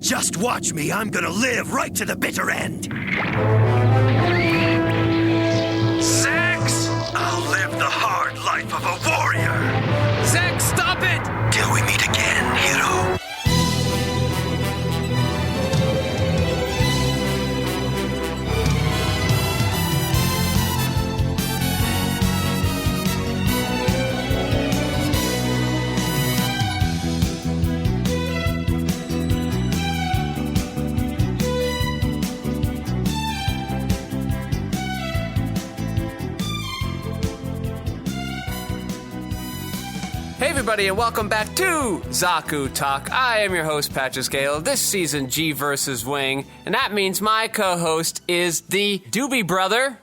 Just watch me, I'm gonna live right to the bitter end. Sex! I'll live the hard life of a warrior. Zack, stop it! Till we meet again, hero. Hey everybody, and welcome back to Zaku Talk. I am your host, Patches Gale. This season, G versus Wing, and that means my co-host is the Doobie Brother.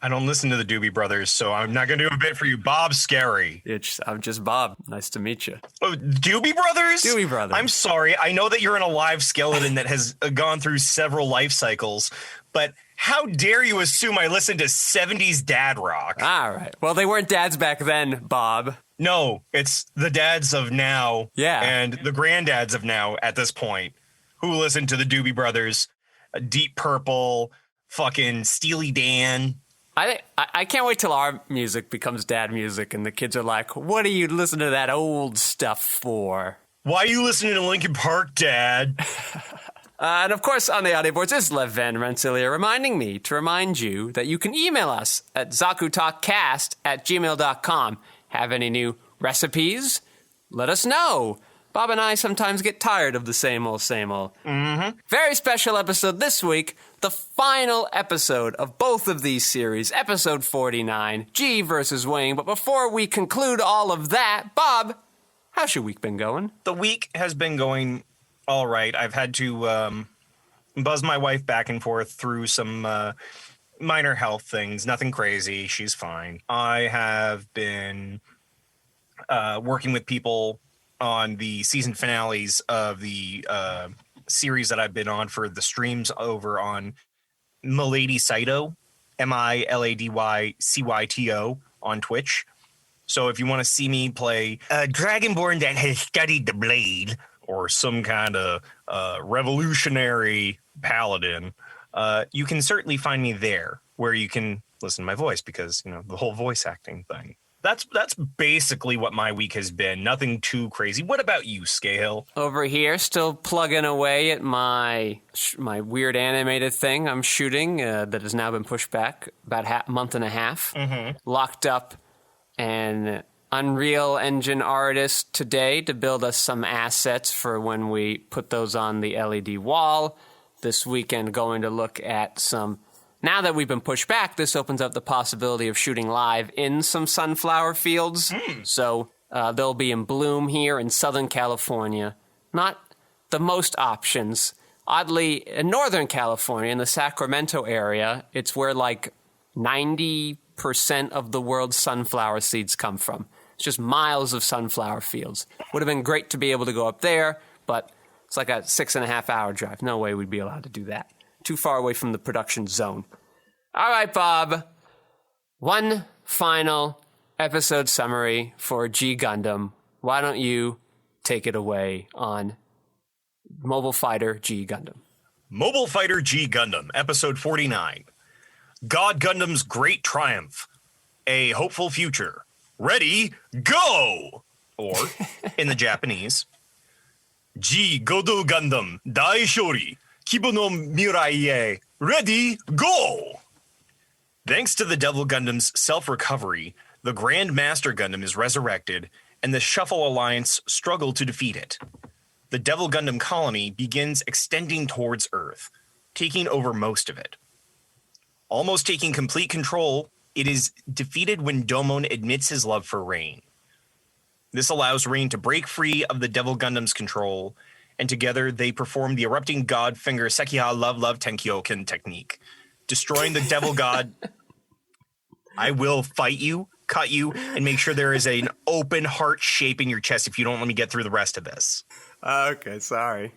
I don't listen to the Doobie Brothers, so I'm not going to do a bit for you. Bob Skerry. I'm just Bob. Nice to meet you. Oh, Doobie Brothers? Doobie Brothers. I'm sorry. I know that you're an alive skeleton that has gone through several life cycles, but how dare you assume I listen to 70s dad rock? All right. Well, they weren't dads back then, Bob. No, it's the dads of now and the granddads of now at this point who listen to the Doobie Brothers, Deep Purple, fucking Steely Dan. I can't wait till our music becomes dad music and the kids are like, what do you listen to that old stuff for? Why are you listening to Linkin Park, Dad? And of course, on the audio boards is Lev Van Rensselaer reminding me to remind you that you can email us at zakutalkcast@gmail.com. Have any new recipes? Let us know. Bob and I sometimes get tired of the same old, same old. Mm-hmm. Very special episode this week, the final episode of both of these series, episode 49, G versus Wing. But before we conclude all of that, Bob, how's your week been going? The week has been going all right. I've had to buzz my wife back and forth through some minor health things. Nothing crazy. She's fine. I have been working with people on the season finales of the series that I've been on for the streams over on Milady Cyto, MILADYCYTO on Twitch. So if you want to see me play a dragonborn that has studied the blade or some kind of revolutionary paladin, you can certainly find me there where you can listen to my voice because, you know, the whole voice acting thing. That's basically what my week has been. Nothing too crazy. What about you, Skeyhill? Over here, still plugging away at my weird animated thing I'm shooting that has now been pushed back about a month and a half. Mm-hmm. Locked up an Unreal Engine artist today to build us some assets for when we put those on the LED wall. This weekend, going to look at some... Now that we've been pushed back, this opens up the possibility of shooting live in some sunflower fields. So they'll be in bloom here in Southern California. Not the most options. Oddly, in Northern California, in the Sacramento area, it's where like 90% of the world's sunflower seeds come from. It's just miles of sunflower fields. Would have been great to be able to go up there, but it's like a 6.5-hour drive. No way we'd be allowed to do that. Too far away from the production zone. All right, Bob. One final episode summary for G Gundam. Why don't you take it away on Mobile Fighter G Gundam? Mobile Fighter G Gundam, episode 49. God Gundam's Great Triumph. A Hopeful Future. Ready, go! Or, in the Japanese, G Godo Gundam Dai Shori Kibo no Mirai e Ready, go! Thanks to the Devil Gundam's self-recovery, the Grand Master Gundam is resurrected, and the Shuffle Alliance struggle to defeat it. The Devil Gundam colony begins extending towards Earth, taking over most of it. Almost taking complete control, it is defeated when Domon admits his love for Rain. This allows Rain to break free of the Devil Gundam's control, and together they perform the Erupting God Finger Sekiha Love Love Tenkyoken technique, destroying the Devil God. I will fight you, cut you, and make sure there is an open heart shape in your chest if you don't let me get through the rest of this. Okay, sorry.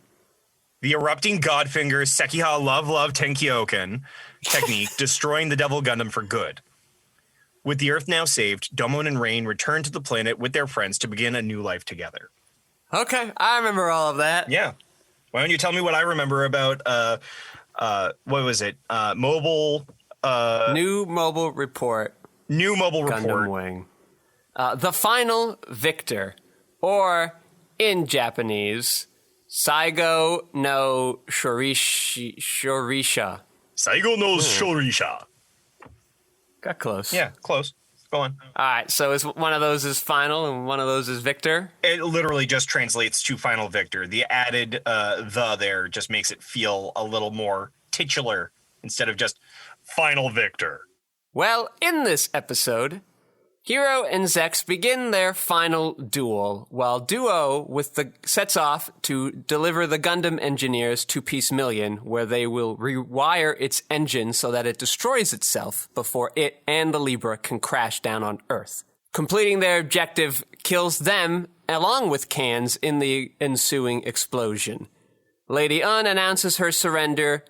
The Erupting God Finger Sekiha Love Love Tenkyoken technique, destroying the Devil Gundam for good. With the Earth now saved, Domon and Rain return to the planet with their friends to begin a new life together. Okay, I remember all of that. Yeah. Why don't you tell me what I remember about what was it? Mobile. New mobile report. New mobile report. Gundam Wing. The final victor, or in Japanese, Saigo no Shorisha. Saigo no Shorisha. Got close. Yeah, close. Go on. All right, so one of those is final and one of those is victor? It literally just translates to final victor. The added the there just makes it feel a little more titular instead of just final victor. Well, in this episode, Hiro and Zex begin their final duel, while Duo sets off to deliver the Gundam engineers to Peace Million, where they will rewire its engine so that it destroys itself before it and the Libra can crash down on Earth. Completing their objective kills them, along with Cans, in the ensuing explosion. Lady Un announces her surrender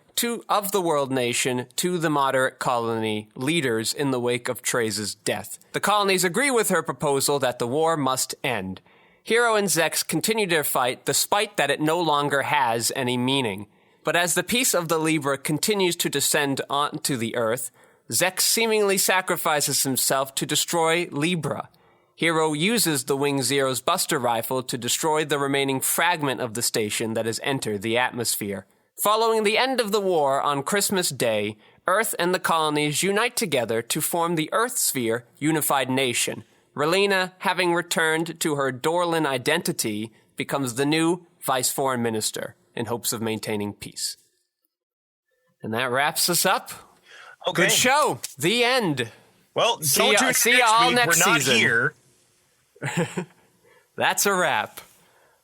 of the world nation to the moderate colony leaders in the wake of Treize's death. The colonies agree with her proposal that the war must end. Hiro and Zex continue their fight despite that it no longer has any meaning. But as the peace of the Libra continues to descend onto the Earth, Zex seemingly sacrifices himself to destroy Libra. Hiro uses the Wing Zero's Buster Rifle to destroy the remaining fragment of the station that has entered the atmosphere. Following the end of the war on Christmas Day, Earth and the colonies unite together to form the Earth Sphere Unified Nation. Relena, having returned to her Dorlin identity, becomes the new Vice Foreign Minister in hopes of maintaining peace. And that wraps us up. Okay. Good show. The end. Well, See you all next We're not season. here. That's a wrap.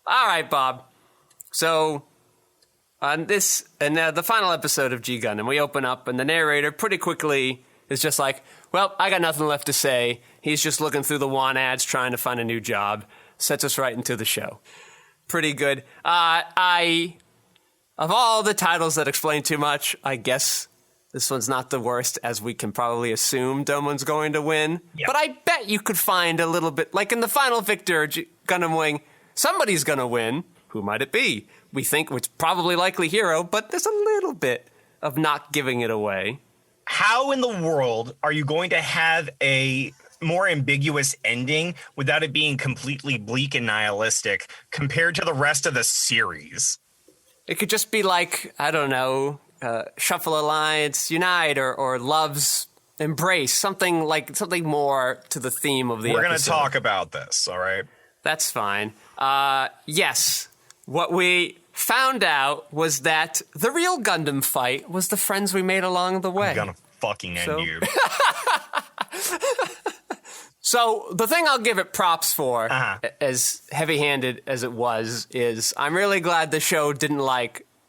All right, Bob. So on this and the final episode of G Gundam, we open up and the narrator pretty quickly is just like, well, I got nothing left to say. He's just looking through the want ads trying to find a new job. Sets us right into the show. Pretty good. Of all the titles that explain too much, I guess this one's not the worst, as we can probably assume Domon's going to win. Yeah. But I bet you could find a little bit, like in the final victor, Gundam Wing, somebody's going to win. Who might it be? We think it's probably likely Hiro, but there's a little bit of not giving it away. How in the world are you going to have a more ambiguous ending without it being completely bleak and nihilistic compared to the rest of the series? It could just be like, I don't know, Shuffle Alliance Unite or Love's Embrace, something more to the theme of the episode. We're going to talk about this, all right? That's fine. Yes. What we found out was that the real Gundam fight was the friends we made along the way. I'm going to fucking end you. So the thing I'll give it props for, as heavy-handed as it was, is I'm really glad the show didn't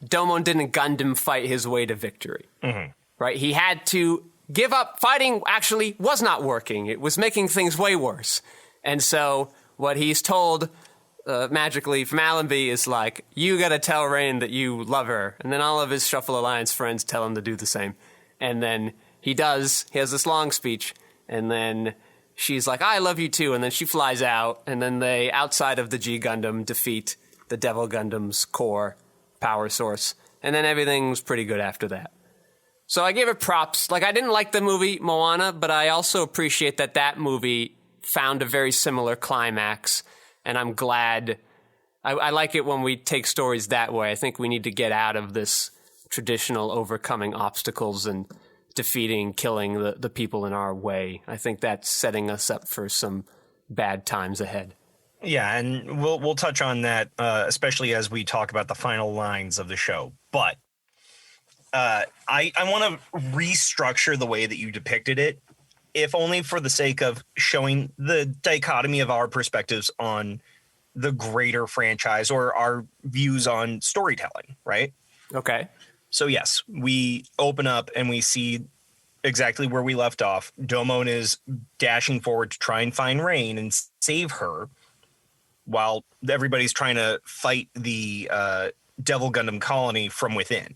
Domon didn't Gundam fight his way to victory. Mm-hmm. Right? He had to give up. Fighting actually was not working. It was making things way worse. And so what he's told magically from Allenby is like, you gotta tell Rain that you love her. And then all of his Shuffle Alliance friends tell him to do the same. And then he does. He has this long speech. And then she's like, I love you too. And then she flies out. And then they, outside of the G Gundam, defeat the Devil Gundam's core power source. And then everything's pretty good after that. So I give it props. Like, I didn't like the movie Moana, but I also appreciate that movie found a very similar climax. And I'm glad. I like it when we take stories that way. I think we need to get out of this traditional overcoming obstacles and defeating, killing the people in our way. I think that's setting us up for some bad times ahead. Yeah, and we'll touch on that, especially as we talk about the final lines of the show. But I want to restructure the way that you depicted it, if only for the sake of showing the dichotomy of our perspectives on the greater franchise or our views on storytelling, right? Okay. So yes, we open up and we see exactly where we left off. Domon is dashing forward to try and find Rain and save her, while everybody's trying to fight the Devil Gundam colony from within.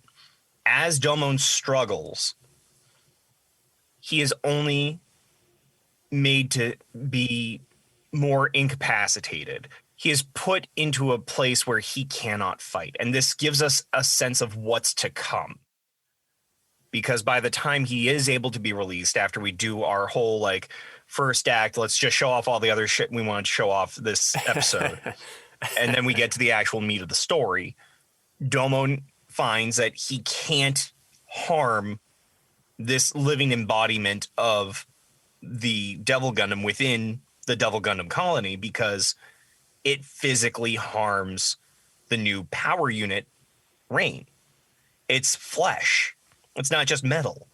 As Domon struggles, he is only made to be more incapacitated. he is put into a place where he cannot fight. And this gives us a sense of what's to come. Because by the time he is able to be released, after we do our whole like first act, let's just show off all the other shit we want to show off this episode. And then we get to the actual meat of the story. Domo finds that he can't harm this living embodiment of the Devil Gundam within the Devil Gundam colony because it physically harms the new power unit, Rain. It's flesh. It's not just metal.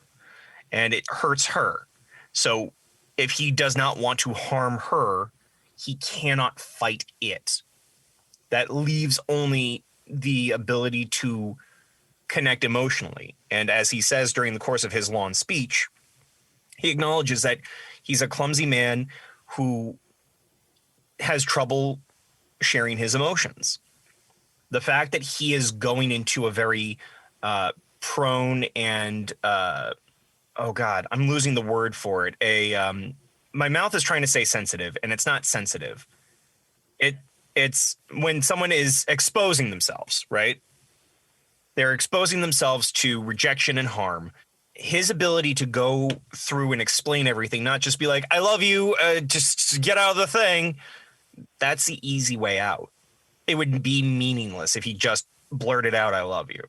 And it hurts her. So if he does not want to harm her, he cannot fight it. That leaves only the ability to connect emotionally. And as he says during the course of his long speech, he acknowledges that he's a clumsy man who has trouble sharing his emotions. The fact that he is going into a very prone and oh God, I'm losing the word for it. My mouth is trying to say sensitive, and it's not sensitive. It's when someone is exposing themselves, right? They're exposing themselves to rejection and harm. His ability to go through and explain everything, not just be like, I love you, just get out of the thing. That's the easy way out. It would be meaningless if he just blurted out, I love you.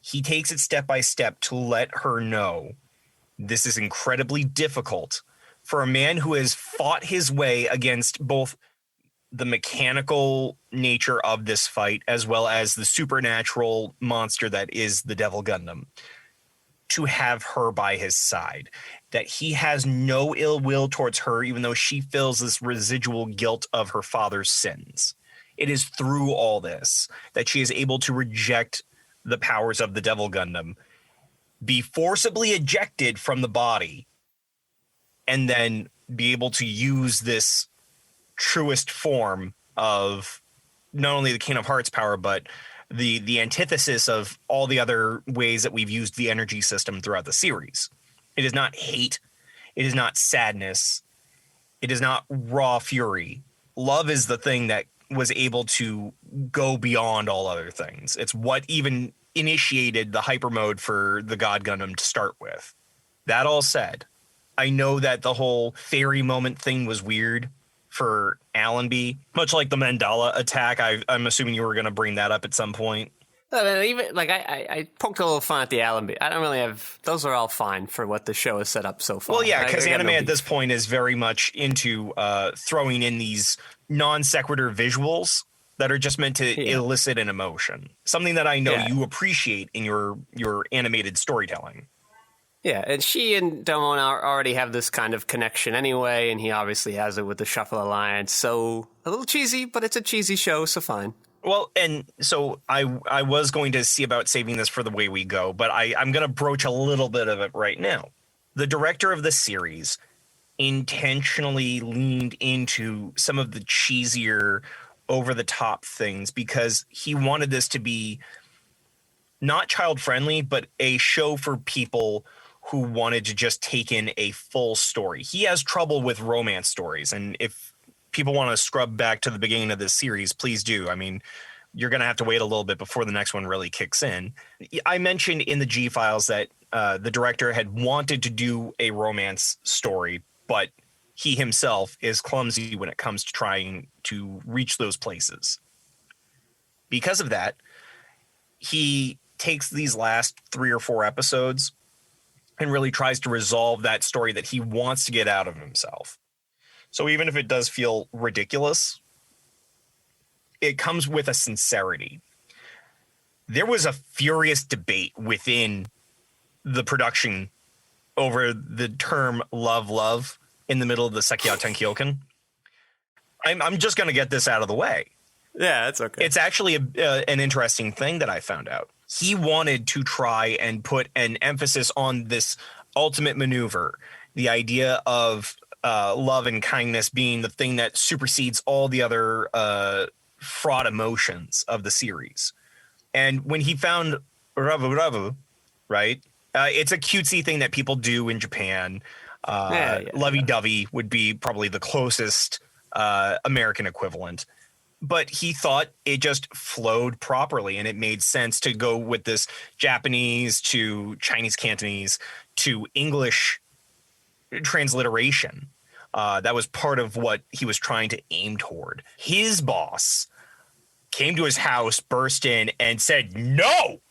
He takes it step by step to let her know this is incredibly difficult for a man who has fought his way against both the mechanical nature of this fight as well as the supernatural monster that is the Devil Gundam, to have her by his side, that he has no ill will towards her, even though she feels this residual guilt of her father's sins. It is through all this that she is able to reject the powers of the Devil Gundam, be forcibly ejected from the body, and then be able to use this truest form of not only the King of Hearts power, but the antithesis of all the other ways that we've used the energy system throughout the series. It is not hate. It is not sadness. It is not raw fury. Love is the thing that was able to go beyond all other things. It's what even initiated the hyper mode for the God Gundam to start with. That all said, I know that the whole fairy moment thing was weird for Allenby, much like the Mandala attack. I'm assuming you were going to bring that up at some point. Even like I poked a little fun at the Allenby. I don't really have. Those are all fine for what the show has set up so far. Well, yeah, because anime at this point is very much into throwing in these non sequitur visuals that are just meant to elicit an emotion. Something that I know you appreciate in your animated storytelling. Yeah, and she and Domo already have this kind of connection anyway, and he obviously has it with the Shuffle Alliance. So a little cheesy, but it's a cheesy show, so fine. Well, and so I was going to see about saving this for the way we go, but I'm going to broach a little bit of it right now. The director of the series intentionally leaned into some of the cheesier, over-the-top things because he wanted this to be not child-friendly, but a show for people who wanted to just take in a full story. He has trouble with romance stories, and if people want to scrub back to the beginning of this series, please do. I mean, you're going to have to wait a little bit before the next one really kicks in. I mentioned in the G-Files that the director had wanted to do a romance story, but he himself is clumsy when it comes to trying to reach those places. Because of that, he takes these last 3 or 4 episodes and really tries to resolve that story that he wants to get out of himself. So even if it does feel ridiculous, it comes with a sincerity. There was a furious debate within the production over the term love in the middle of the Sekiyou Tenkyoken. I'm just going to get this out of the way. Yeah, that's okay. It's actually an interesting thing that I found out. He wanted to try and put an emphasis on this ultimate maneuver, the idea of love and kindness being the thing that supersedes all the other fraught emotions of the series. And when he found Ravu, right? It's a cutesy thing that people do in Japan. Lovey-dovey would be probably the closest American equivalent. but he thought it just flowed properly and it made sense to go with this Japanese to Chinese Cantonese to English transliteration. That was part of what he was trying to aim toward. His boss came to his house, burst in, and said, "No,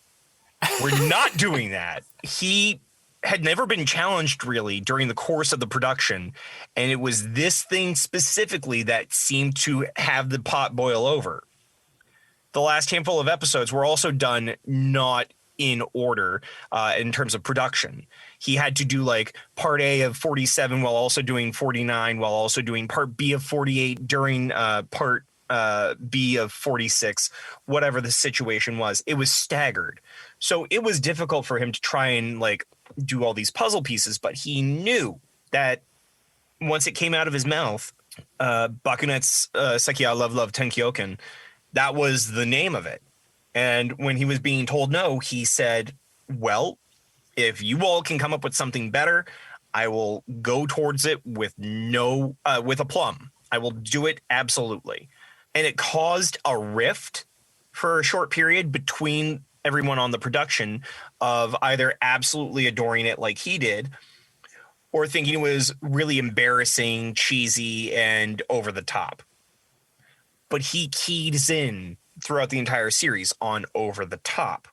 we're not doing that." He had never been challenged really during the course of the production, and it was this thing specifically that seemed to have the pot boil over. The last handful of episodes were also done not in order in terms of production. He had to do like part A of 47 while also doing 49, while also doing part B of 48 during part B of 46, whatever the situation was. It was staggered. So it was difficult for him to try and like do all these puzzle pieces, but he knew that once it came out of his mouth, Bakunet's Sekiya Love Love Tenkyoken, that was the name of it. And when he was being told no, he said, well, if you all can come up with something better, I will go towards it with with a plum. I will do it absolutely. And it caused a rift for a short period between everyone on the production of either absolutely adoring it like he did or thinking it was really embarrassing, cheesy, and over the top. But he keys in throughout the entire series on over the top.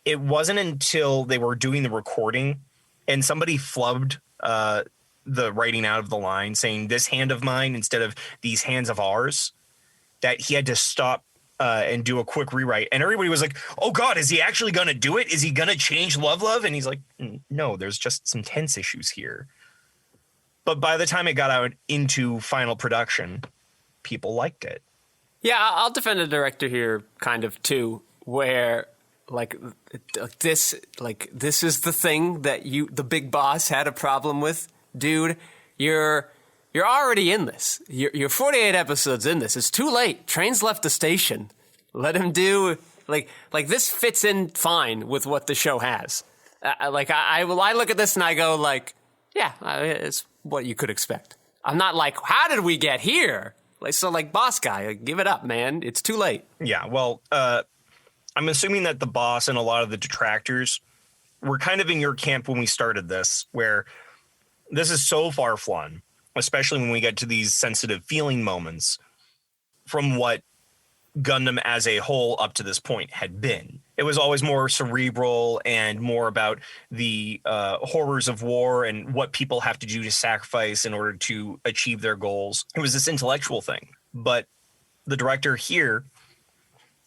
It wasn't until they were doing the recording and somebody flubbed the writing out of the line saying this hand of mine instead of these hands of ours, that he had to stop and do a quick rewrite. And everybody was like, oh God, is he actually going to do it? Is he going to change Love Love? And he's like, no, there's just some tense issues here. But by the time it got out into final production, people liked it. Yeah, I'll defend the director here kind of too, where this is the thing that the big boss had a problem with. Dude, you're already in this. You're 48 episodes in this. It's too late. Train's left the station. Let him do like this fits in fine with what the show has. I look at this and I go like, yeah, it's what you could expect. I'm not like, how did we get here? Boss guy, give it up, man. It's too late. Yeah, well, I'm assuming that the boss and a lot of the detractors were kind of in your camp when we started this, where this is so far flung, especially when we get to these sensitive feeling moments from what Gundam as a whole up to this point had been. It was always more cerebral and more about the horrors of war and what people have to do to sacrifice in order to achieve their goals. It was this intellectual thing. But the director here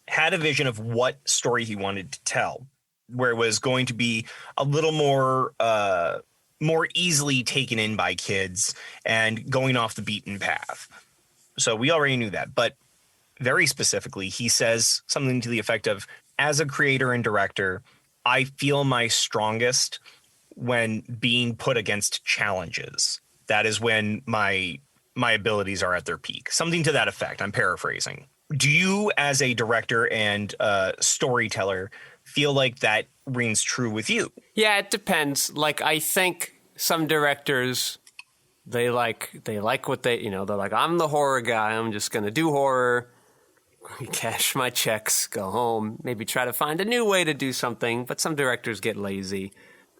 had a vision of what story he wanted to tell, where it was going to be a little more easily taken in by kids and going off the beaten path. So we already knew that. But very specifically, he says something to the effect of, as a creator and director, I feel my strongest when being put against challenges. That is when my abilities are at their peak. Something to that effect. I'm paraphrasing. Do you, as a director and storyteller, feel like that rings true with you? Yeah, it depends. I think some directors, they like what they're like, I'm the horror guy. I'm just going to do horror, cash my checks, go home, maybe try to find a new way to do something. But some directors get lazy.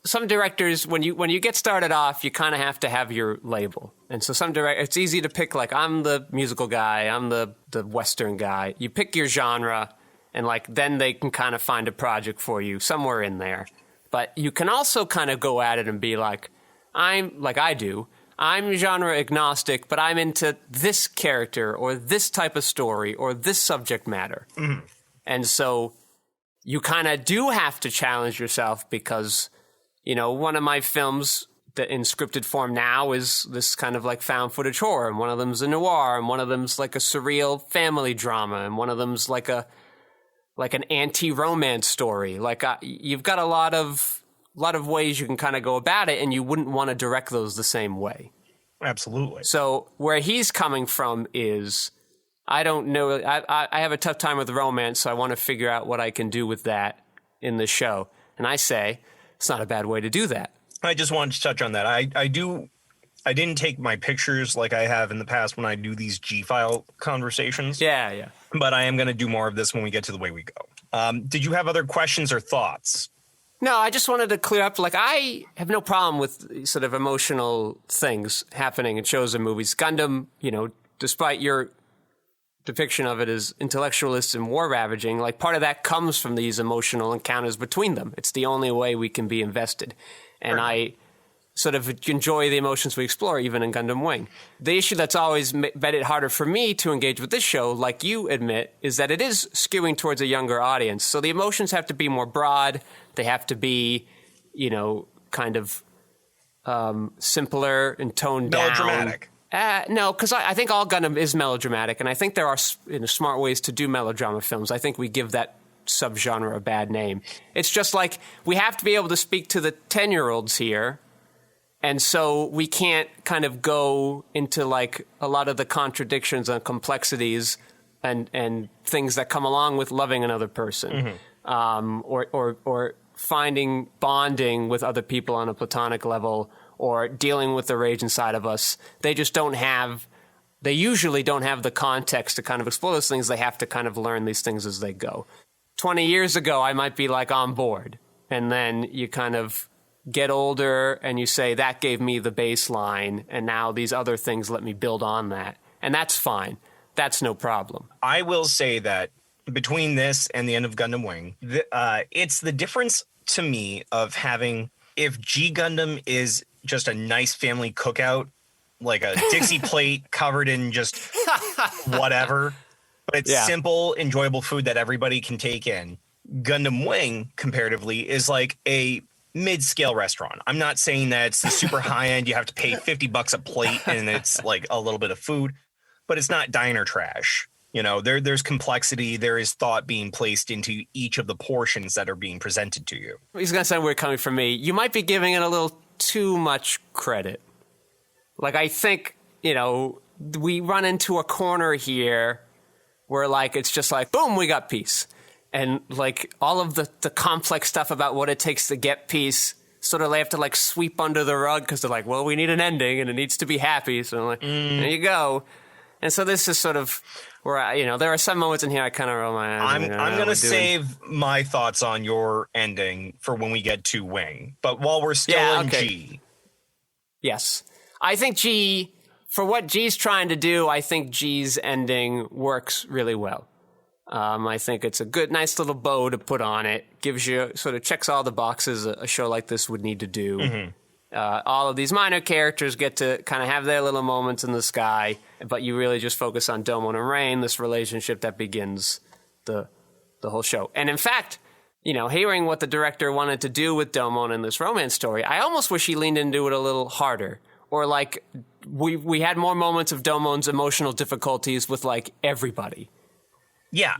Some directors, when you get started off, you kind of have to have your label. And so it's easy to pick, I'm the musical guy, I'm the Western guy. You pick your genre, and then they can kind of find a project for you somewhere in there. But you can also kind of go at it and be like, I'm genre agnostic, but I'm into this character or this type of story or this subject matter. Mm-hmm. And so you kind of do have to challenge yourself because, one of my films that in scripted form now is this kind of found footage horror, and one of them's a noir, and one of them's a surreal family drama, and one of them's an anti-romance story. You've got a lot of ways you can kind of go about it, and you wouldn't want to direct those the same way. Absolutely. So where he's coming from is, I don't know, I have a tough time with romance, so I want to figure out what I can do with that in the show. And I say, it's not a bad way to do that. I just wanted to touch on that. I do I didn't take my pictures like I have in the past when I do these G-file conversations. Yeah. But I am going to do more of this when we get to the way we go. Did you have other questions or thoughts? No, I just wanted to clear up, like, I have no problem with sort of emotional things happening in shows and movies. Gundam, despite your depiction of it as intellectualist and war ravaging, like, part of that comes from these emotional encounters between them. It's the only way we can be invested. And I sort of enjoy the emotions we explore, even in Gundam Wing. The issue that's always made it harder for me to engage with this show, like you admit, is that it is skewing towards a younger audience. So the emotions have to be more broad. They have to be, kind of simpler and toned down. Melodramatic. No, because I think all Gundam is melodramatic, and I think there are smart ways to do melodrama films. I think we give that subgenre a bad name. It's just like we have to be able to speak to the 10-year-olds here. And so we can't kind of go into like a lot of the contradictions and complexities and things that come along with loving another person, or finding bonding with other people on a platonic level, or dealing with the rage inside of us. They usually don't have the context to kind of explore those things. They have to kind of learn these things as they go. 20 years ago, I might be like on board, and then you kind of get older and you say, that gave me the baseline, and now these other things let me build on that. And that's fine. That's no problem. I will say that between this and the end of Gundam Wing, it's the difference to me of having, if G Gundam is just a nice family cookout, like a Dixie plate covered in just whatever, but it's simple, enjoyable food that everybody can take in. Gundam Wing, comparatively, is like a mid-scale restaurant. I'm not saying that it's the super high end. You have to pay $50 a plate and it's like a little bit of food, but it's not diner trash. There's complexity. There is thought being placed into each of the portions that are being presented to you. He's going to sound weird coming from me. You might be giving it a little too much credit. Like, I think, we run into a corner here where like, it's just like, boom, we got peace. And like all of the complex stuff about what it takes to get peace, sort of they have to like sweep under the rug because they're like, well, we need an ending and it needs to be happy. So I'm like, there you go. And so this is sort of where there are some moments in here I kind of roll my eyes. I'm going to save my thoughts on your ending for when we get to Wing. But while we're still in G. Yes. I think G, for what G's trying to do, I think G's ending works really well. I think it's a good, nice little bow to put on it. Gives you, sort of checks all the boxes a show like this would need to do. All of these minor characters get to kind of have their little moments in the sky, but you really just focus on Domon and Rain, this relationship that begins the whole show. And in fact, hearing what the director wanted to do with Domon in this romance story, I almost wish he leaned into it a little harder. Or like we had more moments of Domon's emotional difficulties with like everybody. Yeah.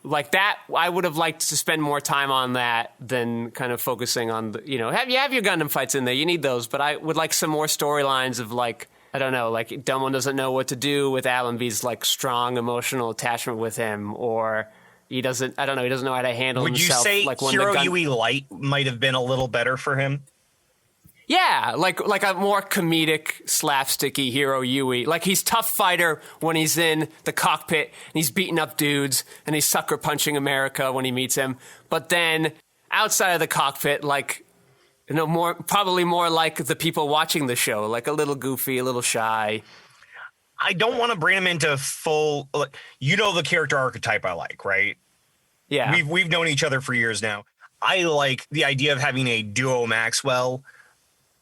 Like that, I would have liked to spend more time on that than kind of focusing on have your Gundam fights in there. You need those, but I would like some more storylines of like, I don't know, like Domon doesn't know what to do with Allenby's like strong emotional attachment with him, or he doesn't know how to handle himself. Would you say like Hero Yui Light might have been a little better for him? Yeah, like a more comedic, slapsticky Hero Yui. Like he's tough fighter when he's in the cockpit and he's beating up dudes and he's sucker punching America when he meets him. But then outside of the cockpit, like probably more like the people watching the show, like a little goofy, a little shy. I don't want to bring him into full. The character archetype I like, right? Yeah, we've known each other for years now. I like the idea of having a duo Maxwell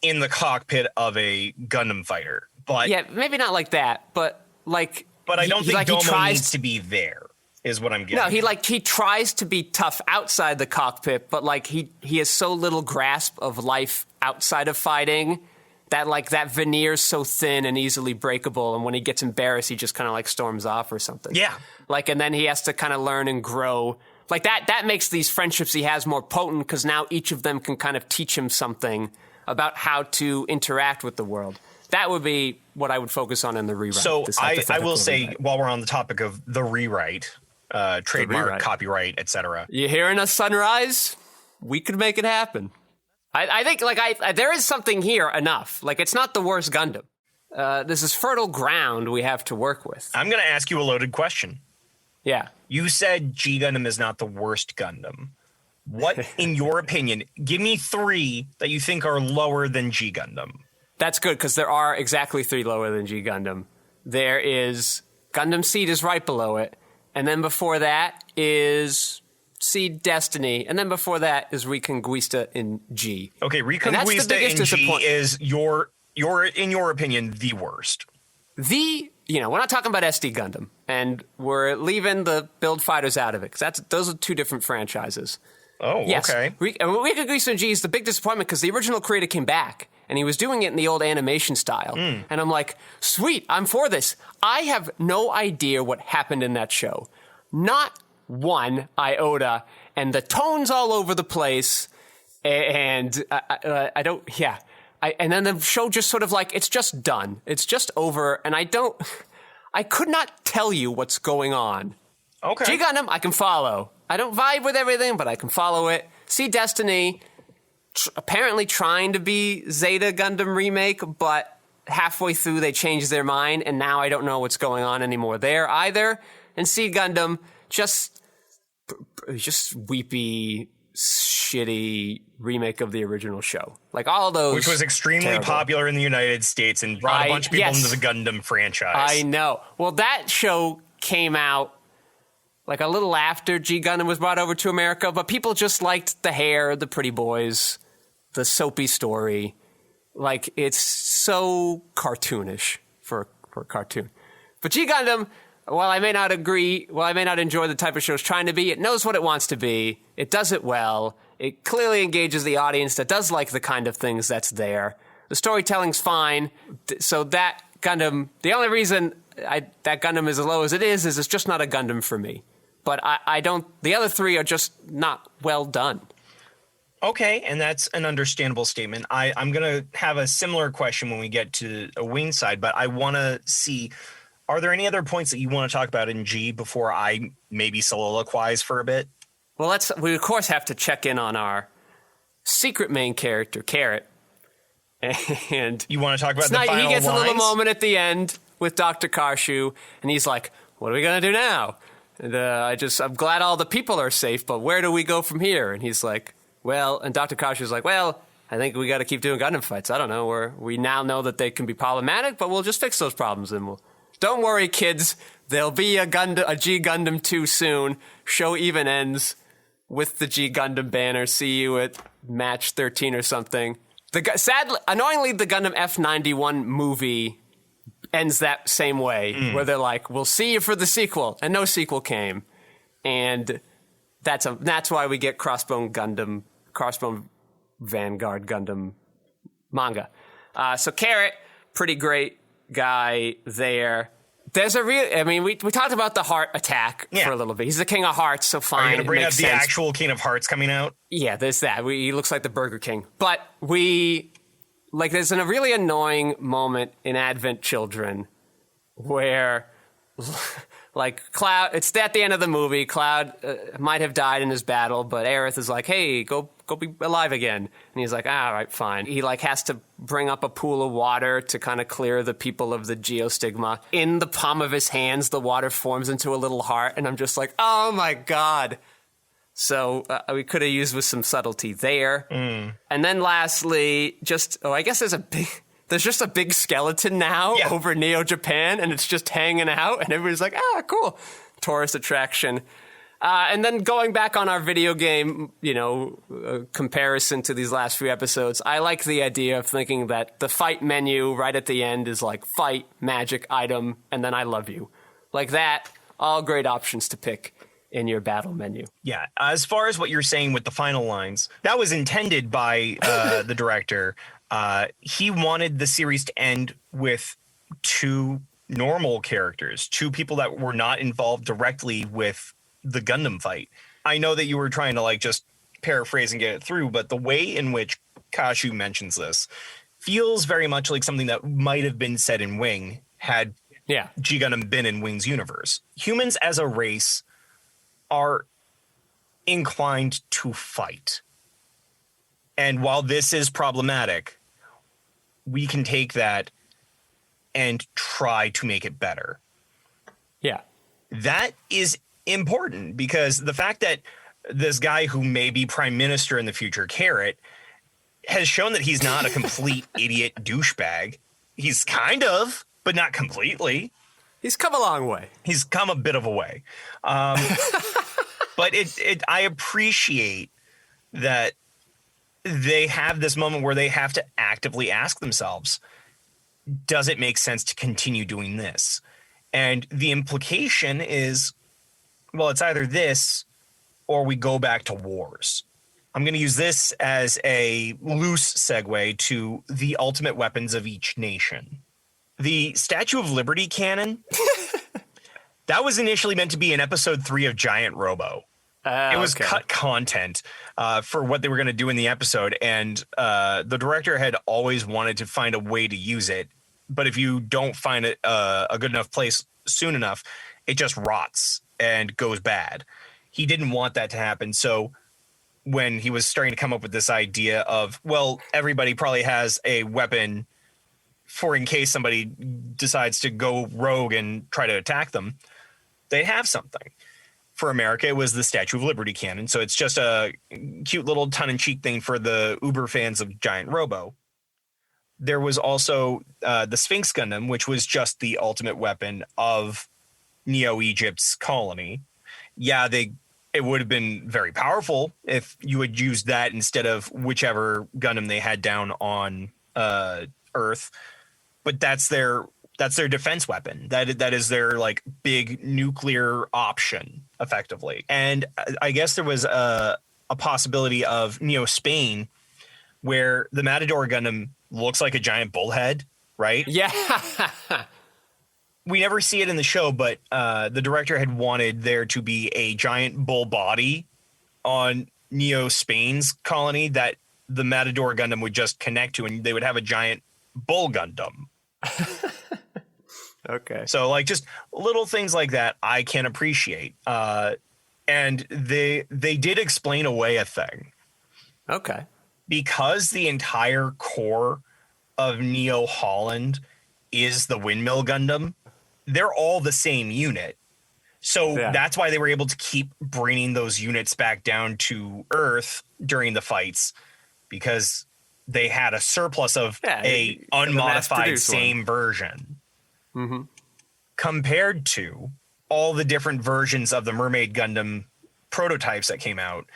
in the cockpit of a Gundam fighter. But yeah, maybe not like that, but like. But I don't think Domon needs to be there, is what I'm getting. No, he tries to be tough outside the cockpit, but like he has so little grasp of life outside of fighting that like that veneer's so thin and easily breakable, and when he gets embarrassed, he just kind of like storms off or something. Yeah. Like, and then he has to kind of learn and grow. Like that makes these friendships he has more potent because now each of them can kind of teach him something about how to interact with the world. That would be what I would focus on in the rewrite. So I will say, while we're on the topic of the rewrite, trademark, copyright, etc. You hearing us, Sunrise? We could make it happen. I think there is something here enough. Like, it's not the worst Gundam. This is fertile ground we have to work with. I'm going to ask you a loaded question. Yeah. You said G Gundam is not the worst Gundam. What, in your opinion, give me 3 that you think are lower than G Gundam. That's good, because there are exactly 3 lower than G Gundam. There is Gundam Seed is right below it, and then before that is Seed Destiny, and then before that is Reconquista in G. Okay, Reconquista in G is in your opinion, the worst. We're not talking about SD Gundam, and we're leaving the Build Fighters out of it, because those are 2 different franchises. Oh, yes. Okay. Reconquista in G is the big disappointment, because the original creator came back, and he was doing it in the old animation style. And I'm like, sweet, I'm for this. I have no idea what happened in that show. Not 1 iota, and the tone's all over the place, and I don't, yeah. And then the show just sort of like, it's just done. It's just over, and I could not tell you what's going on. Okay. G Gundam, I can follow. I don't vibe with everything, but I can follow it. See Destiny, apparently trying to be Zeta Gundam remake, but halfway through they changed their mind, and now I don't know what's going on anymore there either. And See Gundam, just weepy, shitty remake of the original show. Like all those. Which was extremely popular in the United States and brought a bunch of people into the Gundam franchise. I know. Well, that show came out like a little after G Gundam was brought over to America, but people just liked the hair, the pretty boys, the soapy story. Like, it's so cartoonish for a cartoon. But G Gundam, while I may not enjoy the type of show it's trying to be, it knows what it wants to be. It does it well. It clearly engages the audience that does like the kind of things that's there. The storytelling's fine. So that Gundam, the only reason that Gundam is as low as it is it's just not a Gundam for me. But the other 3 are just not well done. Okay, and that's an understandable statement. I'm going to have a similar question when we get to a wing side, but I want to see, are there any other points that you want to talk about in G before I maybe soliloquize for a bit? Well, we of course have to check in on our secret main character, Carrot. And you want to talk about the final lines? He gets a little moment at the end with Dr. Karshu, and he's like, what are we going to do now? And I'm glad all the people are safe, but where do we go from here? And he's like, and Dr. Karshu's like, I think we got to keep doing Gundam fights. I don't know. We now know that they can be problematic, but we'll just fix those problems, and don't worry, kids. There'll be a G Gundam 2 soon. Show even ends with the G Gundam banner. See you at match 13 or something. Sadly, annoyingly, the Gundam F91 movie ends that same way, where they're like, we'll see you for the sequel, and no sequel came. And that's why we get Crossbone Vanguard Gundam manga. So Carrot, pretty great guy there. There's we talked about the heart attack for a little bit. He's the king of hearts, so fine. Are you going to bring up the actual king of hearts coming out? Yeah, there's that. He looks like the Burger King. But there's a really annoying moment in Advent Children where, Cloud, it's at the end of the movie, Cloud might have died in his battle, but Aerith is like, hey, go be alive again. And he's like, all right, fine. He has to bring up a pool of water to kind of clear the people of the geostigma. In the palm of his hands, the water forms into a little heart, and I'm just like, oh my God. So we could have used with some subtlety there. And then lastly, I guess there's just a big skeleton now over Neo Japan, and it's just hanging out, and everybody's like, cool. Tourist attraction. And then going back on our video game, comparison to these last few episodes, I like the idea of thinking that the fight menu right at the end is like fight, magic, item, and then I love you. Like that, all great options to pick in your battle menu. Yeah, as far as what you're saying with the final lines, that was intended by the director. He wanted the series to end with 2 normal characters, 2 people that were not involved directly with the Gundam fight. I know that you were trying to just paraphrase and get it through, but the way in which Kashu mentions this feels very much like something that might have been said in Wing had G Gundam been in Wing's universe. Humans as a race are inclined to fight. And while this is problematic, we can take that and try to make it better. Yeah. That is important because the fact that this guy who may be prime minister in the future, Carrot, has shown that he's not a complete idiot douchebag. He's kind of, but not completely. He's come a long way. He's come a bit of a way. But I appreciate that they have this moment where they have to actively ask themselves, does it make sense to continue doing this? And the implication is, well, it's either this or we go back to wars. I'm going to use this as a loose segue to the ultimate weapons of each nation. The Statue of Liberty cannon, that was initially meant to be in episode 3 of Giant Robo. It was cut content for what they were going to do in the episode. And the director had always wanted to find a way to use it. But if you don't find it a good enough place soon enough, it just rots and goes bad. He didn't want that to happen. So when he was starting to come up with this idea of, well, everybody probably has a weapon for in case somebody decides to go rogue and try to attack them, they have something. For America, it was the Statue of Liberty cannon. So it's just a cute little tongue-in-cheek thing for the uber fans of Giant Robo. There was also the Sphinx Gundam, which was just the ultimate weapon of Neo-Egypt's colony. Yeah, it would have been very powerful if you had used that instead of whichever Gundam they had down on Earth. But that's their defense weapon. That is their like big nuclear option, effectively. And I guess there was a possibility of Neo Spain, where the Matador Gundam looks like a giant bullhead, right? Yeah. We never see it in the show, but the director had wanted there to be a giant bull body on Neo Spain's colony that the Matador Gundam would just connect to, and they would have a giant bull Gundam. Okay. So like just little things like that I can appreciate. And they did explain away a thing. Okay. Because the entire core of Neo Holland is the Windmill Gundam, they're all the same unit. So that's why they were able to keep bringing those units back down to Earth during the fights, because they had a surplus of a unmodified same version. Mm-hmm. Compared to all the different versions of the Mermaid Gundam prototypes that came out.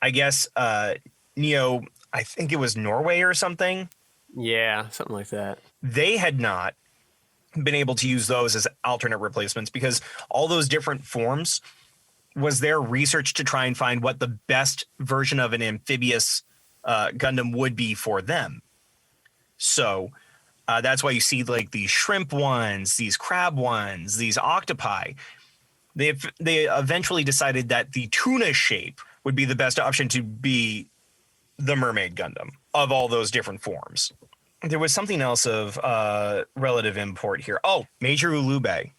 I guess Neo, I think it was Norway or something. Yeah, something like that. They had not been able to use those as alternate replacements because all those different forms was their research to try and find what the best version of an amphibious Gundam would be for them. So that's why you see like these shrimp ones, these crab ones, these octopi. They eventually decided that the tuna shape would be the best option to be the Mermaid Gundam of all those different forms. There was something else of relative import here. Oh, Major Ulube.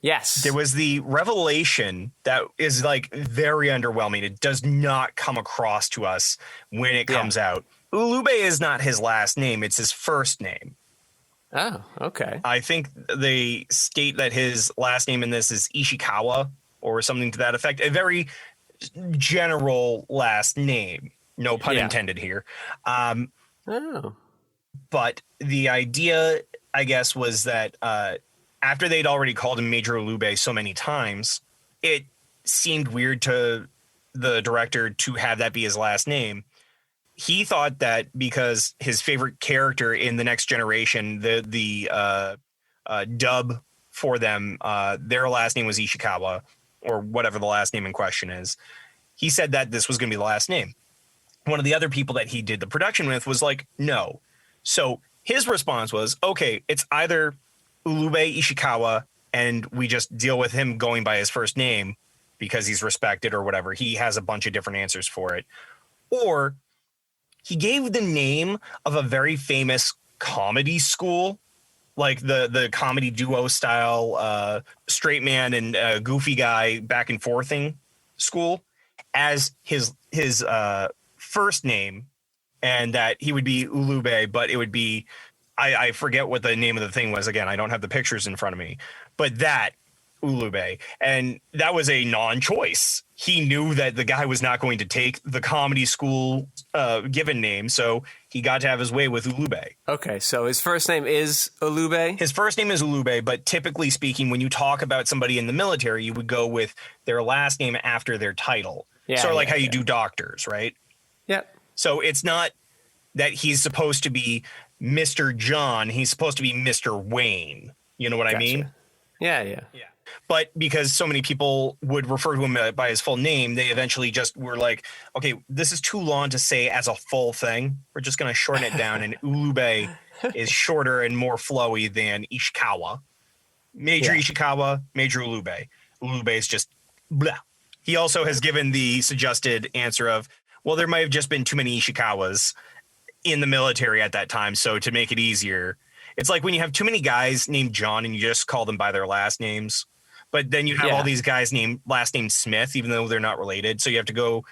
Yes. There was the revelation that is like very underwhelming. It does not come across to us when it comes out. Ulube is not his last name. It's his first name. Oh, okay. I think they state that his last name in this is Ishikawa or something to that effect. A very general last name. No pun intended here. But the idea, I guess, was that after they'd already called him Major Ulube so many times, it seemed weird to the director to have that be his last name. He thought that because his favorite character in The Next Generation, the dub for them, their last name was Ishikawa, or whatever the last name in question is. He said that this was going to be the last name. One of the other people that he did the production with was like, no. So his response was, okay, it's either Ulube Ishikawa and we just deal with him going by his first name because he's respected or whatever. He has a bunch of different answers for it. Or he gave the name of a very famous comedy school, like the comedy duo style straight man and goofy guy back and forthing school, as his first name, and that he would be Ulube, but it would be, I forget what the name of the thing was. Again, I don't have the pictures in front of me, but that Ulube. And that was a non-choice. He knew that the guy was not going to take the comedy school given name, so he got to have his way with Ulube. Okay, so his first name is Ulube? His first name is Ulube, but typically speaking, when you talk about somebody in the military, you would go with their last name after their title. Sort of like how you do doctors, right? Yep. So it's not that he's supposed to be Mr. John. He's supposed to be Mr. Wayne. You know what I mean? Yeah. But because so many people would refer to him by his full name, they eventually just were like, okay, this is too long to say as a full thing. We're just going to shorten it down. And Ulube is shorter and more flowy than Ishikawa. Major Ishikawa, Major Ulube. Ulube is just blah. He also has given the suggested answer of, well, there might have just been too many Ishikawas in the military at that time. So to make it easier, it's like when you have too many guys named John and you just call them by their last names. But then you have all these guys named last name Smith, even though they're not related. So you have to go,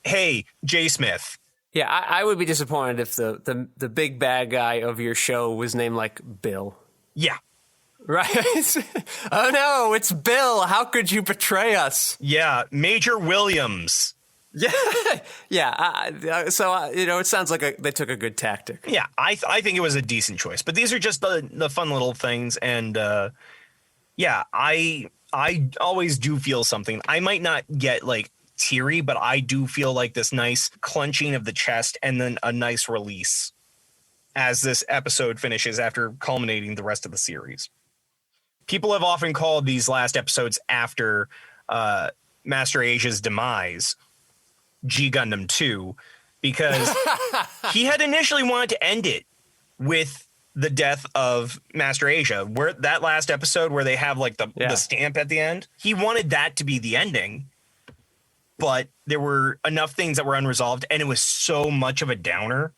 hey, J. Smith. Yeah, I would be disappointed if the big bad guy of your show was named like Bill. Yeah. Right? Oh no, it's Bill. How could you betray us? Yeah, Major Williams. Yeah. So it sounds like they took a good tactic. Yeah, I think it was a decent choice. But these are just the fun little things. And yeah, I always do feel something. I might not get like teary, but I do feel like this nice clenching of the chest and then a nice release as this episode finishes after culminating the rest of the series. People have often called these last episodes after Master Asia's demise G Gundam 2 because he had initially wanted to end it with the death of Master Asia, where that last episode where they have like the stamp at the end. He wanted that to be the ending, but there were enough things that were unresolved, and it was so much of a downer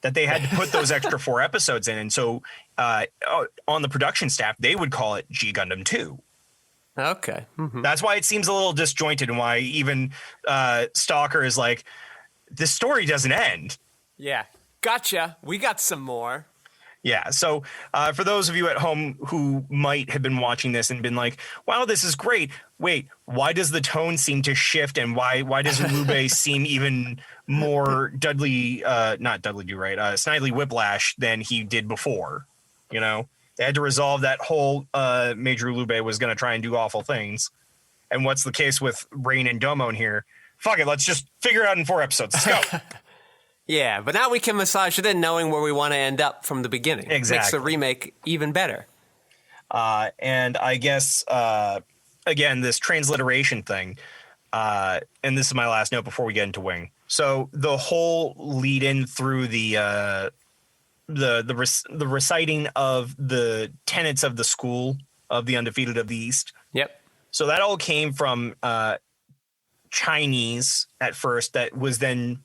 that they had to put those extra 4 episodes in. And so on the production staff, they would call it G Gundam 2. Okay. Mm-hmm. That's why it seems a little disjointed, and why even Stalker is like, this story doesn't end. Yeah. Gotcha. We got some more. Yeah. So for those of you at home who might have been watching this and been like, wow, this is great. Wait, why does the tone seem to shift? And why does Ulube seem even more Snidely Whiplash than he did before? You know, they had to resolve that whole Major Ulube was going to try and do awful things. And what's the case with Rain and Domo in here? Fuck it. Let's just figure it out in 4 episodes. Let's go. Yeah, but now we can massage it in knowing where we want to end up from the beginning. Exactly. Makes the remake even better. And I guess, again, this transliteration thing, and this is my last note before we get into Wing. So the whole lead in through the reciting of the tenets of the school of the Undefeated of the East. Yep. So that all came from Chinese at first, that was then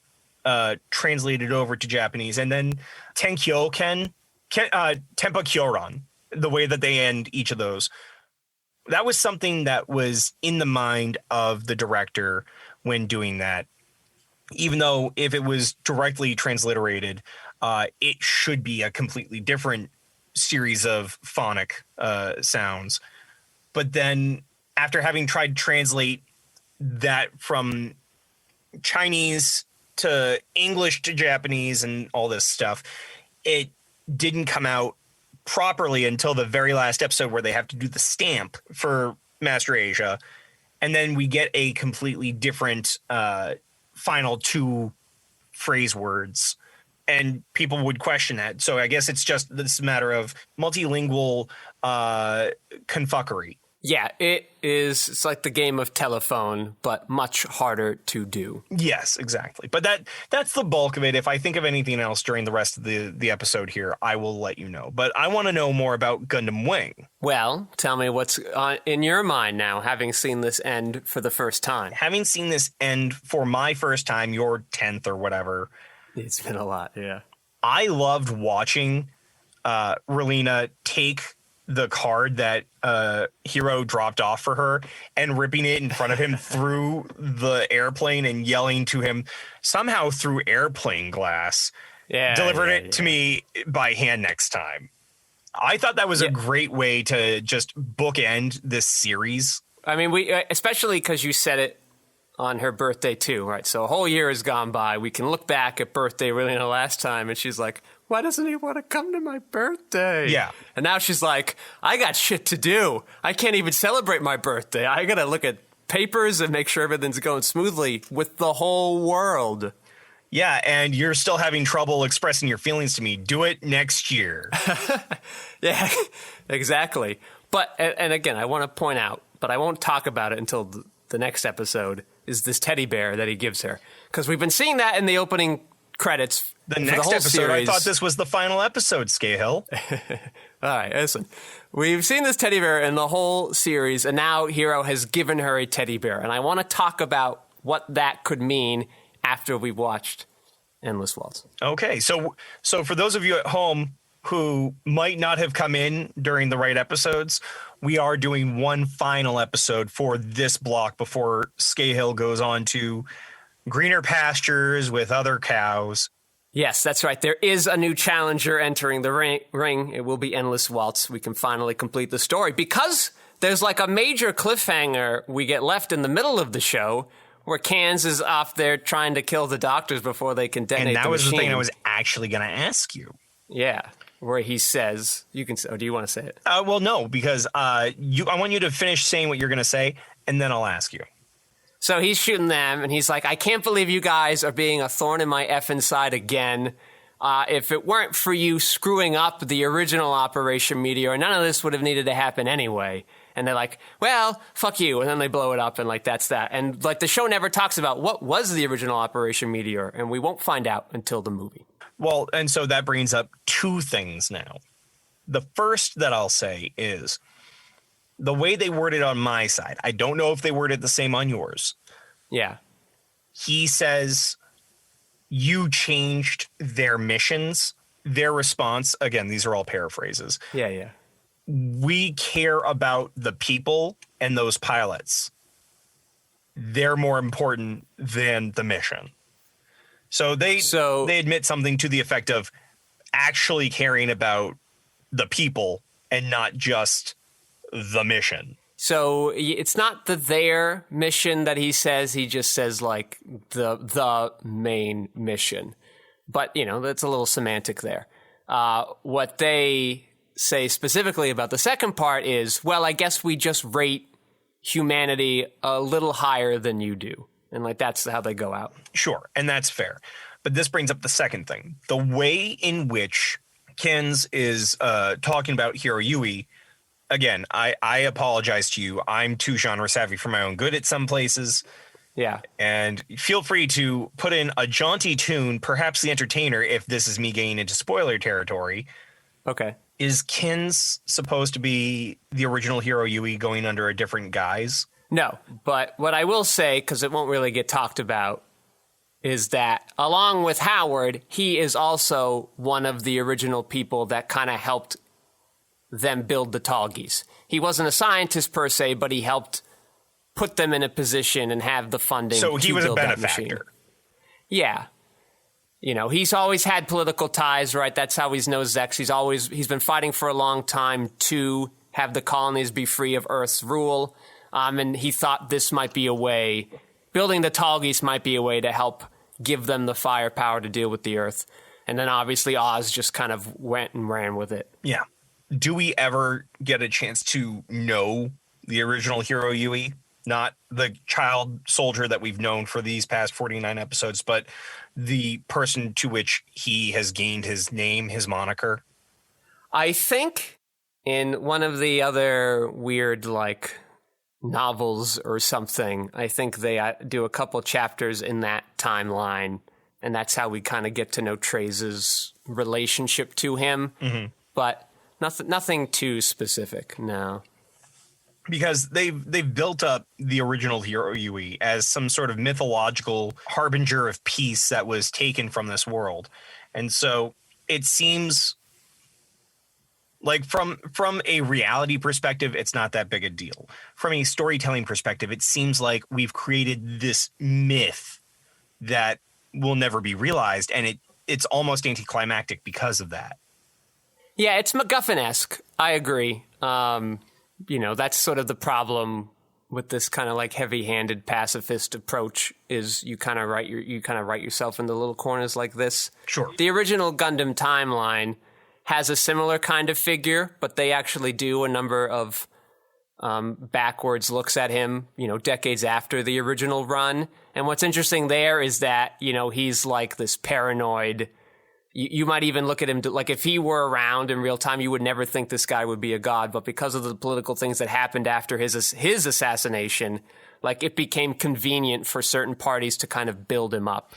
translated over to Japanese, and then Tenkyoken, Tempa Kyoran, the way that they end each of those. That was something that was in the mind of the director when doing that. Even though if it was directly transliterated, it should be a completely different series of phonic sounds. But then after having tried to translate that from Chinese to English to Japanese and all this stuff, it didn't come out properly until the very last episode where they have to do the stamp for Master Asia. And then we get a completely different final 2 phrase words, and people would question that. So I guess it's just this matter of multilingual confuckery. Yeah, it is. It's like the game of telephone, but much harder to do. Yes, exactly. But that's the bulk of it. If I think of anything else during the rest of the episode here, I will let you know. But I want to know more about Gundam Wing. Well, tell me what's in your mind now, having seen this end for the first time. Having seen this end for my first time, your 10th or whatever. It's been a lot, yeah. I loved watching Relina take the card that Hiro dropped off for her and ripping it in front of him through the airplane and yelling to him somehow through airplane glass. Delivered it to me by hand next time. I thought that was a great way to just bookend this series. I mean, we especially because you said it on her birthday too, right? So a whole year has gone by. We can look back at birthday really the last time, and she's like, why doesn't he want to come to my birthday? Yeah. And now she's like, I got shit to do. I can't even celebrate my birthday. I got to look at papers and make sure everything's going smoothly with the whole world. Yeah, and you're still having trouble expressing your feelings to me. Do it next year. Yeah, exactly. But, and again, I want to point out, but I won't talk about it until the next episode, is this teddy bear that he gives her. Because we've been seeing that in the opening credits. The next whole episode, series. I thought this was the final episode, Skeyhill. All right, listen. We've seen this teddy bear in the whole series, and now Hiro has given her a teddy bear. And I want to talk about what that could mean after we've watched Endless Waltz. Okay, so for those of you at home who might not have come in during the right episodes, we are doing one final episode for this block before Skeyhill goes on to greener pastures with other cows. Yes, that's right. There is a new challenger entering the ring. It will be Endless Waltz. We can finally complete the story because there's like a major cliffhanger we get left in the middle of the show where Cans is off there trying to kill the doctors before they can detonate the machine. And that was the thing I was actually going to ask you. Yeah, where he says, you can. Or do you want to say it? Well, no, because I want you to finish saying what you're going to say, and then I'll ask you. So he's shooting them, and he's like, I can't believe you guys are being a thorn in my effing side again. If it weren't for you screwing up the original Operation Meteor, none of this would have needed to happen anyway. And they're like, well, fuck you. And then they blow it up, and like, that's that. And like, the show never talks about what was the original Operation Meteor, and we won't find out until the movie. Well, and so that brings up two things now. The first that I'll say is the way they word it on my side. I don't know if they word it the same on yours. Yeah. He says you changed their missions. Their response, again, these are all paraphrases. Yeah. We care about the people and those pilots. They're more important than the mission. So they admit something to the effect of actually caring about the people and not just the mission. So it's not their mission that he says. He just says like the main mission. But, you know, that's a little semantic there. What they say specifically about the second part is, well, I guess we just rate humanity a little higher than you do. And like, that's how they go out. Sure. And that's fair. But this brings up the second thing. The way in which Kens is talking about Hiroyui, again, I apologize to you. I'm too genre savvy for my own good at some places. Yeah. And feel free to put in a jaunty tune, perhaps The Entertainer, if this is me getting into spoiler territory. Okay. Is Kens supposed to be the original Hiroyui going under a different guise? No, but what I will say, because it won't really get talked about, is that along with Howard, he is also one of the original people that kind of helped them build the Talgies. He wasn't a scientist per se, but he helped put them in a position and have the funding. So he was a benefactor. Machine. Yeah. You know, he's always had political ties, right? That's how he knows Zex. He's been fighting for a long time to have the colonies be free of Earth's rule. And he thought this might be a way, building the Talgies might be a way to help give them the firepower to deal with the Earth. And then obviously Oz just kind of went and ran with it. Yeah. Do we ever get a chance to know the original Hiroyui? Not the child soldier that we've known for these past 49 episodes, but the person to which he has gained his name, his moniker? I think in one of the other weird, like, novels or something, I think they do a couple chapters in that timeline, and that's how we kind of get to know Trace's relationship to him. Mm-hmm. But nothing too specific, no. Because they've built up the original Hiroyui as some sort of mythological harbinger of peace that was taken from this world. And so it seems Like from a reality perspective, it's not that big a deal. From a storytelling perspective, it seems like we've created this myth that will never be realized, and it's almost anticlimactic because of that. Yeah, it's MacGuffin-esque. I agree. That's sort of the problem with this kind of like heavy-handed pacifist approach is you kind of write yourself into little corners like this. Sure. The original Gundam timeline has a similar kind of figure, but they actually do a number of backwards looks at him, decades after the original run. And what's interesting there is that, he's like this paranoid. You might even look at him like if he were around in real time, you would never think this guy would be a god. But because of the political things that happened after his assassination, like it became convenient for certain parties to kind of build him up.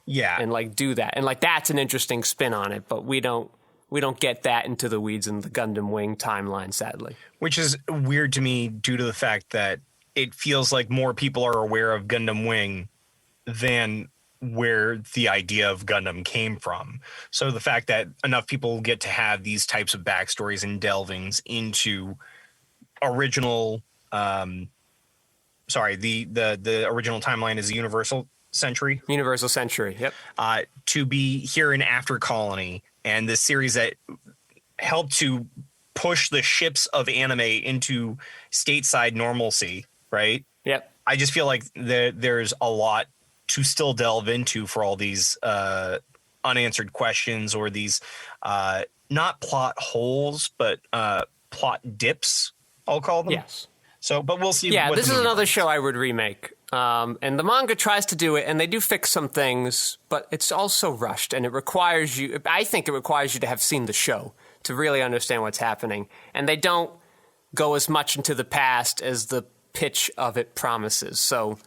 Yeah. And like do that. And like that's an interesting spin on it. But we don't get that into the weeds in the Gundam Wing timeline, sadly. Which is weird to me due to the fact that it feels like more people are aware of Gundam Wing than where the idea of Gundam came from. So the fact that enough people get to have these types of backstories and delvings into original, the original timeline is the Universal Century. Universal Century, yep. To be here in After Colony and this series that helped to push the ships of anime into stateside normalcy, right? Yep. I just feel like there's a lot to still delve into for all these unanswered questions or these not plot holes, but plot dips, I'll call them. Yes. So, but we'll see. Yeah, this is another show I would remake. And the manga tries to do it, and they do fix some things, but it's also rushed, and I think it requires you to have seen the show to really understand what's happening. And they don't go as much into the past as the pitch of it promises. So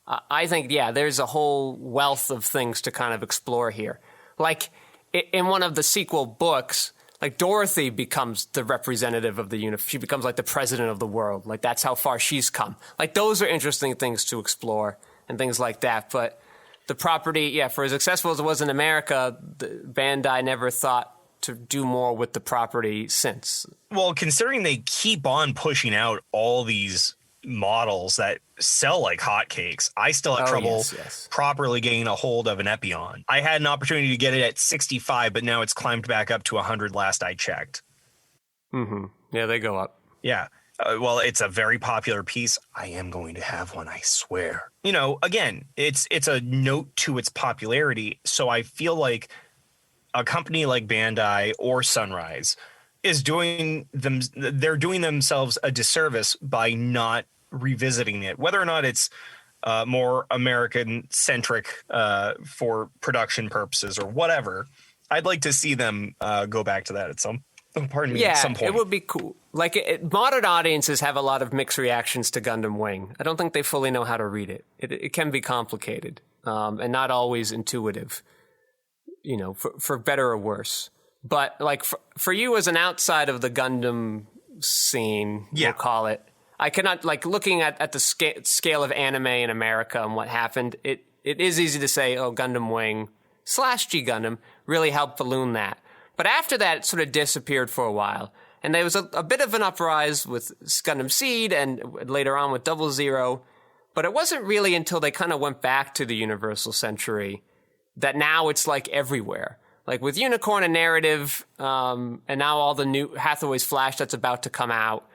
I think, there's a whole wealth of things to kind of explore here. Like, in one of the sequel books, like, Dorothy becomes the representative of the universe. She becomes, like, the president of the world. Like, that's how far she's come. Like, those are interesting things to explore and things like that. But the property, for as successful as it was in America, Bandai never thought to do more with the property since. Well, considering they keep on pushing out all these models that sell like hotcakes, I still have trouble properly getting a hold of an Epion. I had an opportunity to get it at 65, but now it's climbed back up to 100 last I checked. Mm-hmm. Yeah, they go up. Yeah. Well, it's a very popular piece. I am going to have one, I swear. Again, it's a note to its popularity. So I feel like a company like Bandai or Sunrise is doing themselves a disservice by not revisiting it, whether or not it's more American centric for production purposes or whatever. I'd like to see them go back to that at some point. It would be cool. Like modern audiences have a lot of mixed reactions to Gundam Wing. I don't think they fully know how to read it. It can be complicated and not always intuitive, for better or worse. But like for you as an outside of the Gundam scene, we'll call it, I cannot, like, looking at the scale of anime in America and what happened, it is easy to say, Gundam Wing / G Gundam really helped balloon that. But after that, it sort of disappeared for a while. And there was a bit of an uprise with Gundam Seed and later on with Double Zero. But it wasn't really until they kind of went back to the Universal Century that now it's like everywhere. Like with Unicorn and Narrative, and now all the new Hathaway's Flash that's about to come out.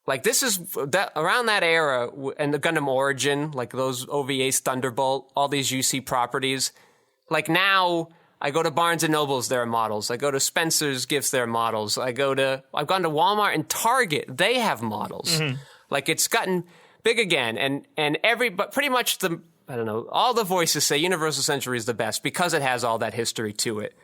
Like this is around that era, and the Gundam Origin, like those OVAs, Thunderbolt, all these UC properties. Like now, I go to Barnes and Nobles, there are models. I go to Spencer's Gifts, there are models. I've gone to Walmart and Target, they have models. Mm-hmm. Like it's gotten big again, but pretty much all the voices say Universal Century is the best because it has all that history to it.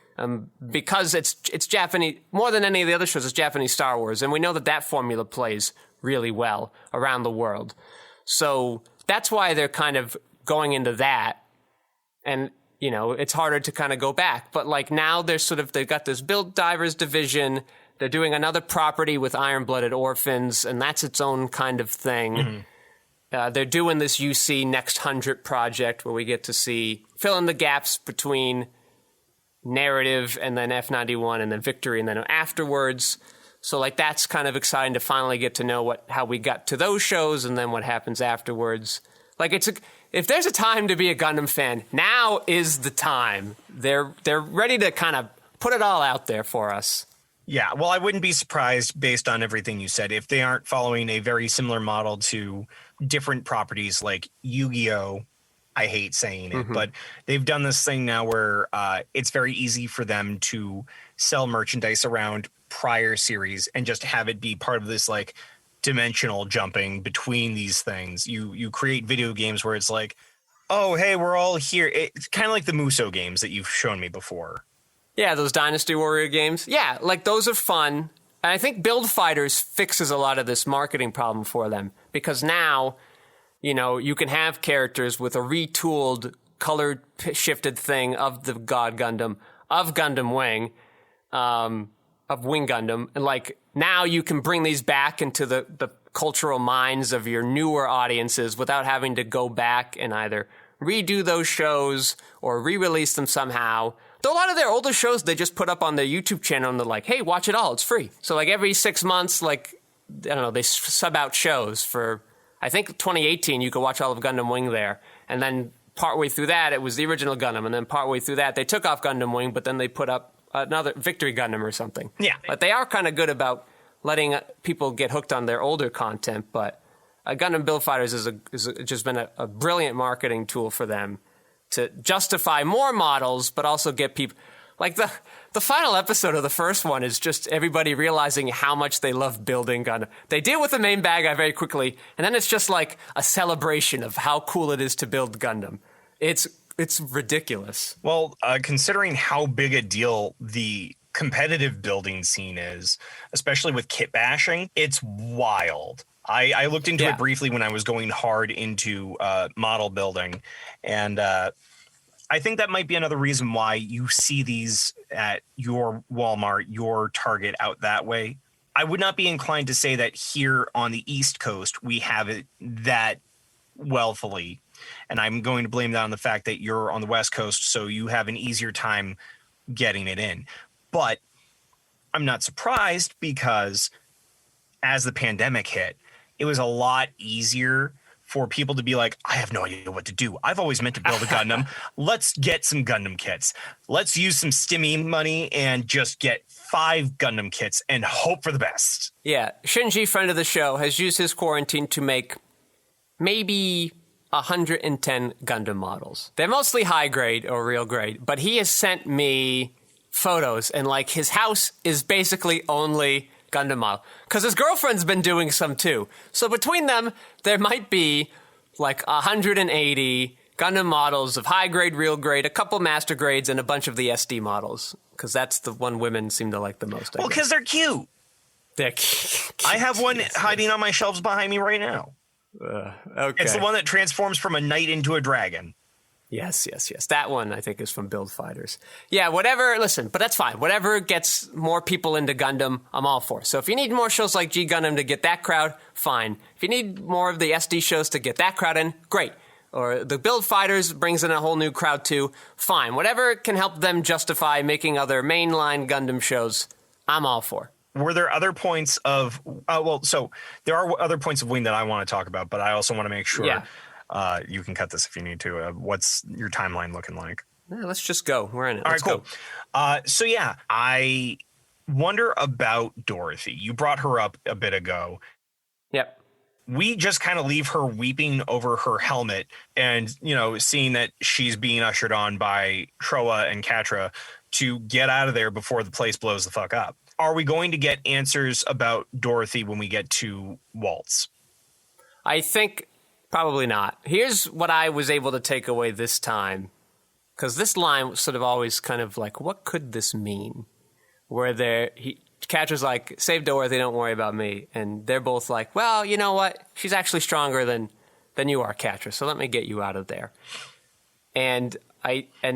Because it's Japanese, more than any of the other shows, it's Japanese Star Wars. And we know that formula plays really well around the world. So that's why they're kind of going into that. And, it's harder to kind of go back. But like now they've got this Build Divers division. They're doing another property with Iron-Blooded Orphans, and that's its own kind of thing. Mm-hmm. They're doing this UC Next 100 project where we get to fill in the gaps between Narrative and then F91 and then Victory and then afterwards. So like that's kind of exciting to finally get to know how we got to those shows and then what happens afterwards. Like if there's a time to be a Gundam fan, now is the time. They're ready to kind of put it all out there for us. Yeah, well, I wouldn't be surprised based on everything you said if they aren't following a very similar model to different properties like Yu-Gi-Oh! I hate saying it, but they've done this thing now where it's very easy for them to sell merchandise around prior series and just have it be part of this like dimensional jumping between these things. You create video games where it's like, oh, hey, we're all here. It's kind of like the Muso games that you've shown me before. Yeah, those Dynasty Warrior games. Yeah, like those are fun. And I think Build Fighters fixes a lot of this marketing problem for them because now, you know, you can have characters with a retooled, colored, shifted thing of the God Gundam, of Gundam Wing, of Wing Gundam. And like now you can bring these back into the cultural minds of your newer audiences without having to go back and either redo those shows or re-release them somehow. Though a lot of their older shows, they just put up on their YouTube channel and they're like, hey, watch it all. It's free. So like every 6 months, like, I don't know, they sub out shows for, I think 2018, you could watch all of Gundam Wing there. And then partway through that, it was the original Gundam. And then partway through that, they took off Gundam Wing, but then they put up another Victory Gundam or something. Yeah. But they are kind of good about letting people get hooked on their older content. But Gundam Build Fighters is just been a brilliant marketing tool for them to justify more models, but also get people... Like, the final episode of the first one is just everybody realizing how much they love building Gundam. They deal with the main bad guy very quickly, and then it's just like a celebration of how cool it is to build Gundam. It's ridiculous. Well, considering how big a deal the competitive building scene is, especially with kit bashing, it's wild. I looked into it briefly when I was going hard into model building, and I think that might be another reason why you see these at your Walmart, your Target out that way. I would not be inclined to say that here on the East Coast we have it that wealthily, and I'm going to blame that on the fact that you're on the West Coast, so you have an easier time getting it in. But I'm not surprised because as the pandemic hit, it was a lot easier for people to be like, I have no idea what to do. I've always meant to build a Gundam. Let's get some Gundam kits. Let's use some Stimmy money and just get 5 Gundam kits and hope for the best. Yeah, Shinji, friend of the show, has used his quarantine to make maybe 110 Gundam models. They're mostly high grade or real grade, but he has sent me photos, and like his house is basically only Gundam model. Because his girlfriend's been doing some too. So between them, there might be like 180 Gundam models of high grade, real grade, a couple master grades, and a bunch of the SD models. Because that's the one women seem to like the most. Well, because they're cute. They're cute. I have one hiding on my shelves behind me right now. Okay. It's the one that transforms from a knight into a dragon. Yes. That one, I think, is from Build Fighters. Yeah, whatever. Listen, but that's fine. Whatever gets more people into Gundam, I'm all for. So if you need more shows like G Gundam to get that crowd, fine. If you need more of the SD shows to get that crowd in, great. Or the Build Fighters brings in a whole new crowd too, fine. Whatever can help them justify making other mainline Gundam shows, I'm all for. Were there other points of... so there are other points of Wing that I want to talk about, but I also want to make sure... Yeah. You can cut this if you need to. What's your timeline looking like? Yeah, let's just go. We're in it. All right, cool. So yeah, I wonder about Dorothy. You brought her up a bit ago. Yep. We just kind of leave her weeping over her helmet and, you know, seeing that she's being ushered on by Troa and Katra to get out of there before the place blows the fuck up. Are we going to get answers about Dorothy when we get to Waltz? I think... Probably not. Here's what I was able to take away this time. Because this line was sort of always kind of like, what could this mean? Where Catra's like, save Dorothy, don't worry about me. And they're both like, well, you know what? She's actually stronger than you are, Catra, so let me get you out of there. And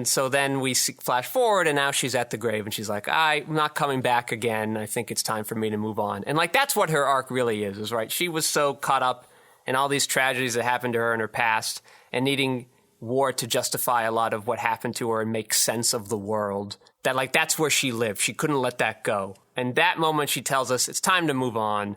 so then we flash forward, and now she's at the grave, and she's like, I'm not coming back again. I think it's time for me to move on. And like that's what her arc really is right? She was so caught up and all these tragedies that happened to her in her past and needing war to justify a lot of what happened to her and make sense of the world. That, like, that's where she lived. She couldn't let that go. And that moment she tells us it's time to move on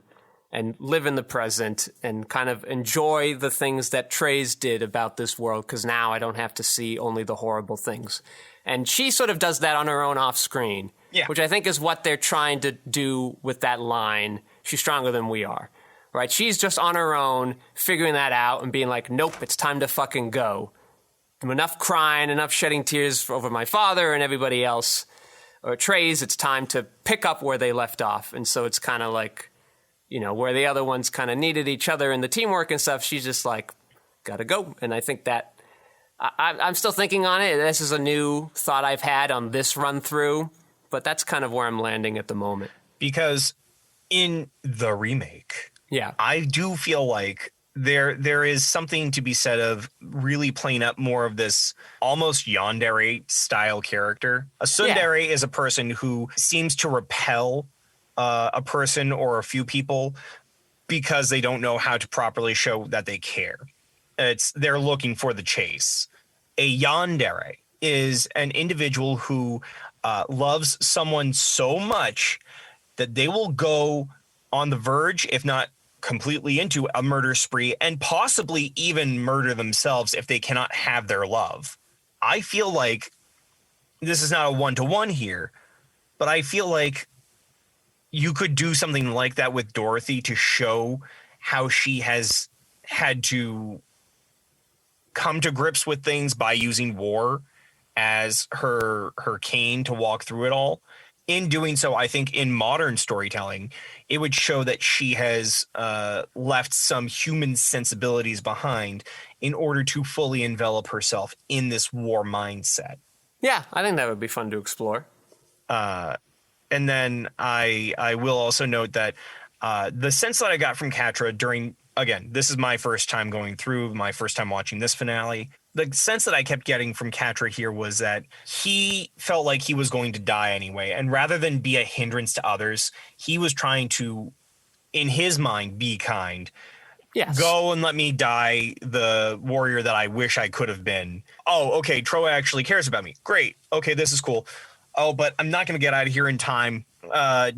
and live in the present and kind of enjoy the things that Trey's did about this world, because now I don't have to see only the horrible things. And she sort of does that on her own off screen, which I think is what they're trying to do with that line, she's stronger than we are. Right? She's just on her own, figuring that out and being like, nope, it's time to fucking go. Enough crying, enough shedding tears over my father and everybody else. Or Trey's, it's time to pick up where they left off. And so it's kind of like, you know, where the other ones kind of needed each other and the teamwork and stuff, she's just like, gotta go. And I think that, I'm still thinking on it. This is a new thought I've had on this run through, but that's kind of where I'm landing at the moment. Because in the remake, I do feel like there is something to be said of really playing up more of this almost yandere style character. A tsundere is a person who seems to repel a person or a few people because they don't know how to properly show that they care. They're looking for the chase. A yandere is an individual who loves someone so much that they will go on the verge, if not completely into a murder spree, and possibly even murder themselves if they cannot have their love. I feel like this is not a one-to-one here, but I feel like you could do something like that with Dorothy to show how she has had to come to grips with things by using war as her cane to walk through it all. In doing so, I think in modern storytelling, it would show that she has left some human sensibilities behind in order to fully envelop herself in this war mindset. Yeah, I think that would be fun to explore. And then I will also note that the sense that I got from Catra during, again, this is my first time going through, my first time watching this finale. The sense that I kept getting from Catra here was that he felt like he was going to die anyway. And rather than be a hindrance to others, he was trying to, in his mind, be kind. Yes. Go and let me die the warrior that I wish I could have been. Oh, okay, Troa actually cares about me. Great. Okay, this is cool. Oh, but I'm not going to get out of here in time.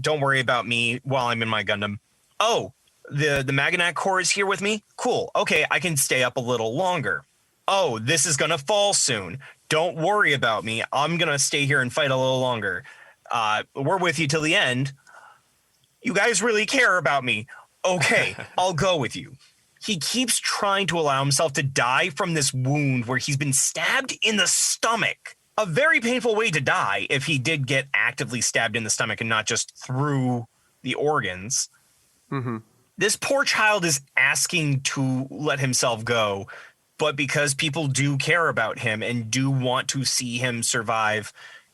Don't worry about me while I'm in my Gundam. Oh, the Magonac Corps is here with me? Cool. Okay, I can stay up a little longer. Oh, this is going to fall soon. Don't worry about me. I'm going to stay here and fight a little longer. We're with you till the end. You guys really care about me. Okay, I'll go with you. He keeps trying to allow himself to die from this wound where he's been stabbed in the stomach. A very painful way to die if he did get actively stabbed in the stomach and not just through the organs. Mm-hmm. This poor child is asking to let himself go, but because people do care about him and do want to see him survive,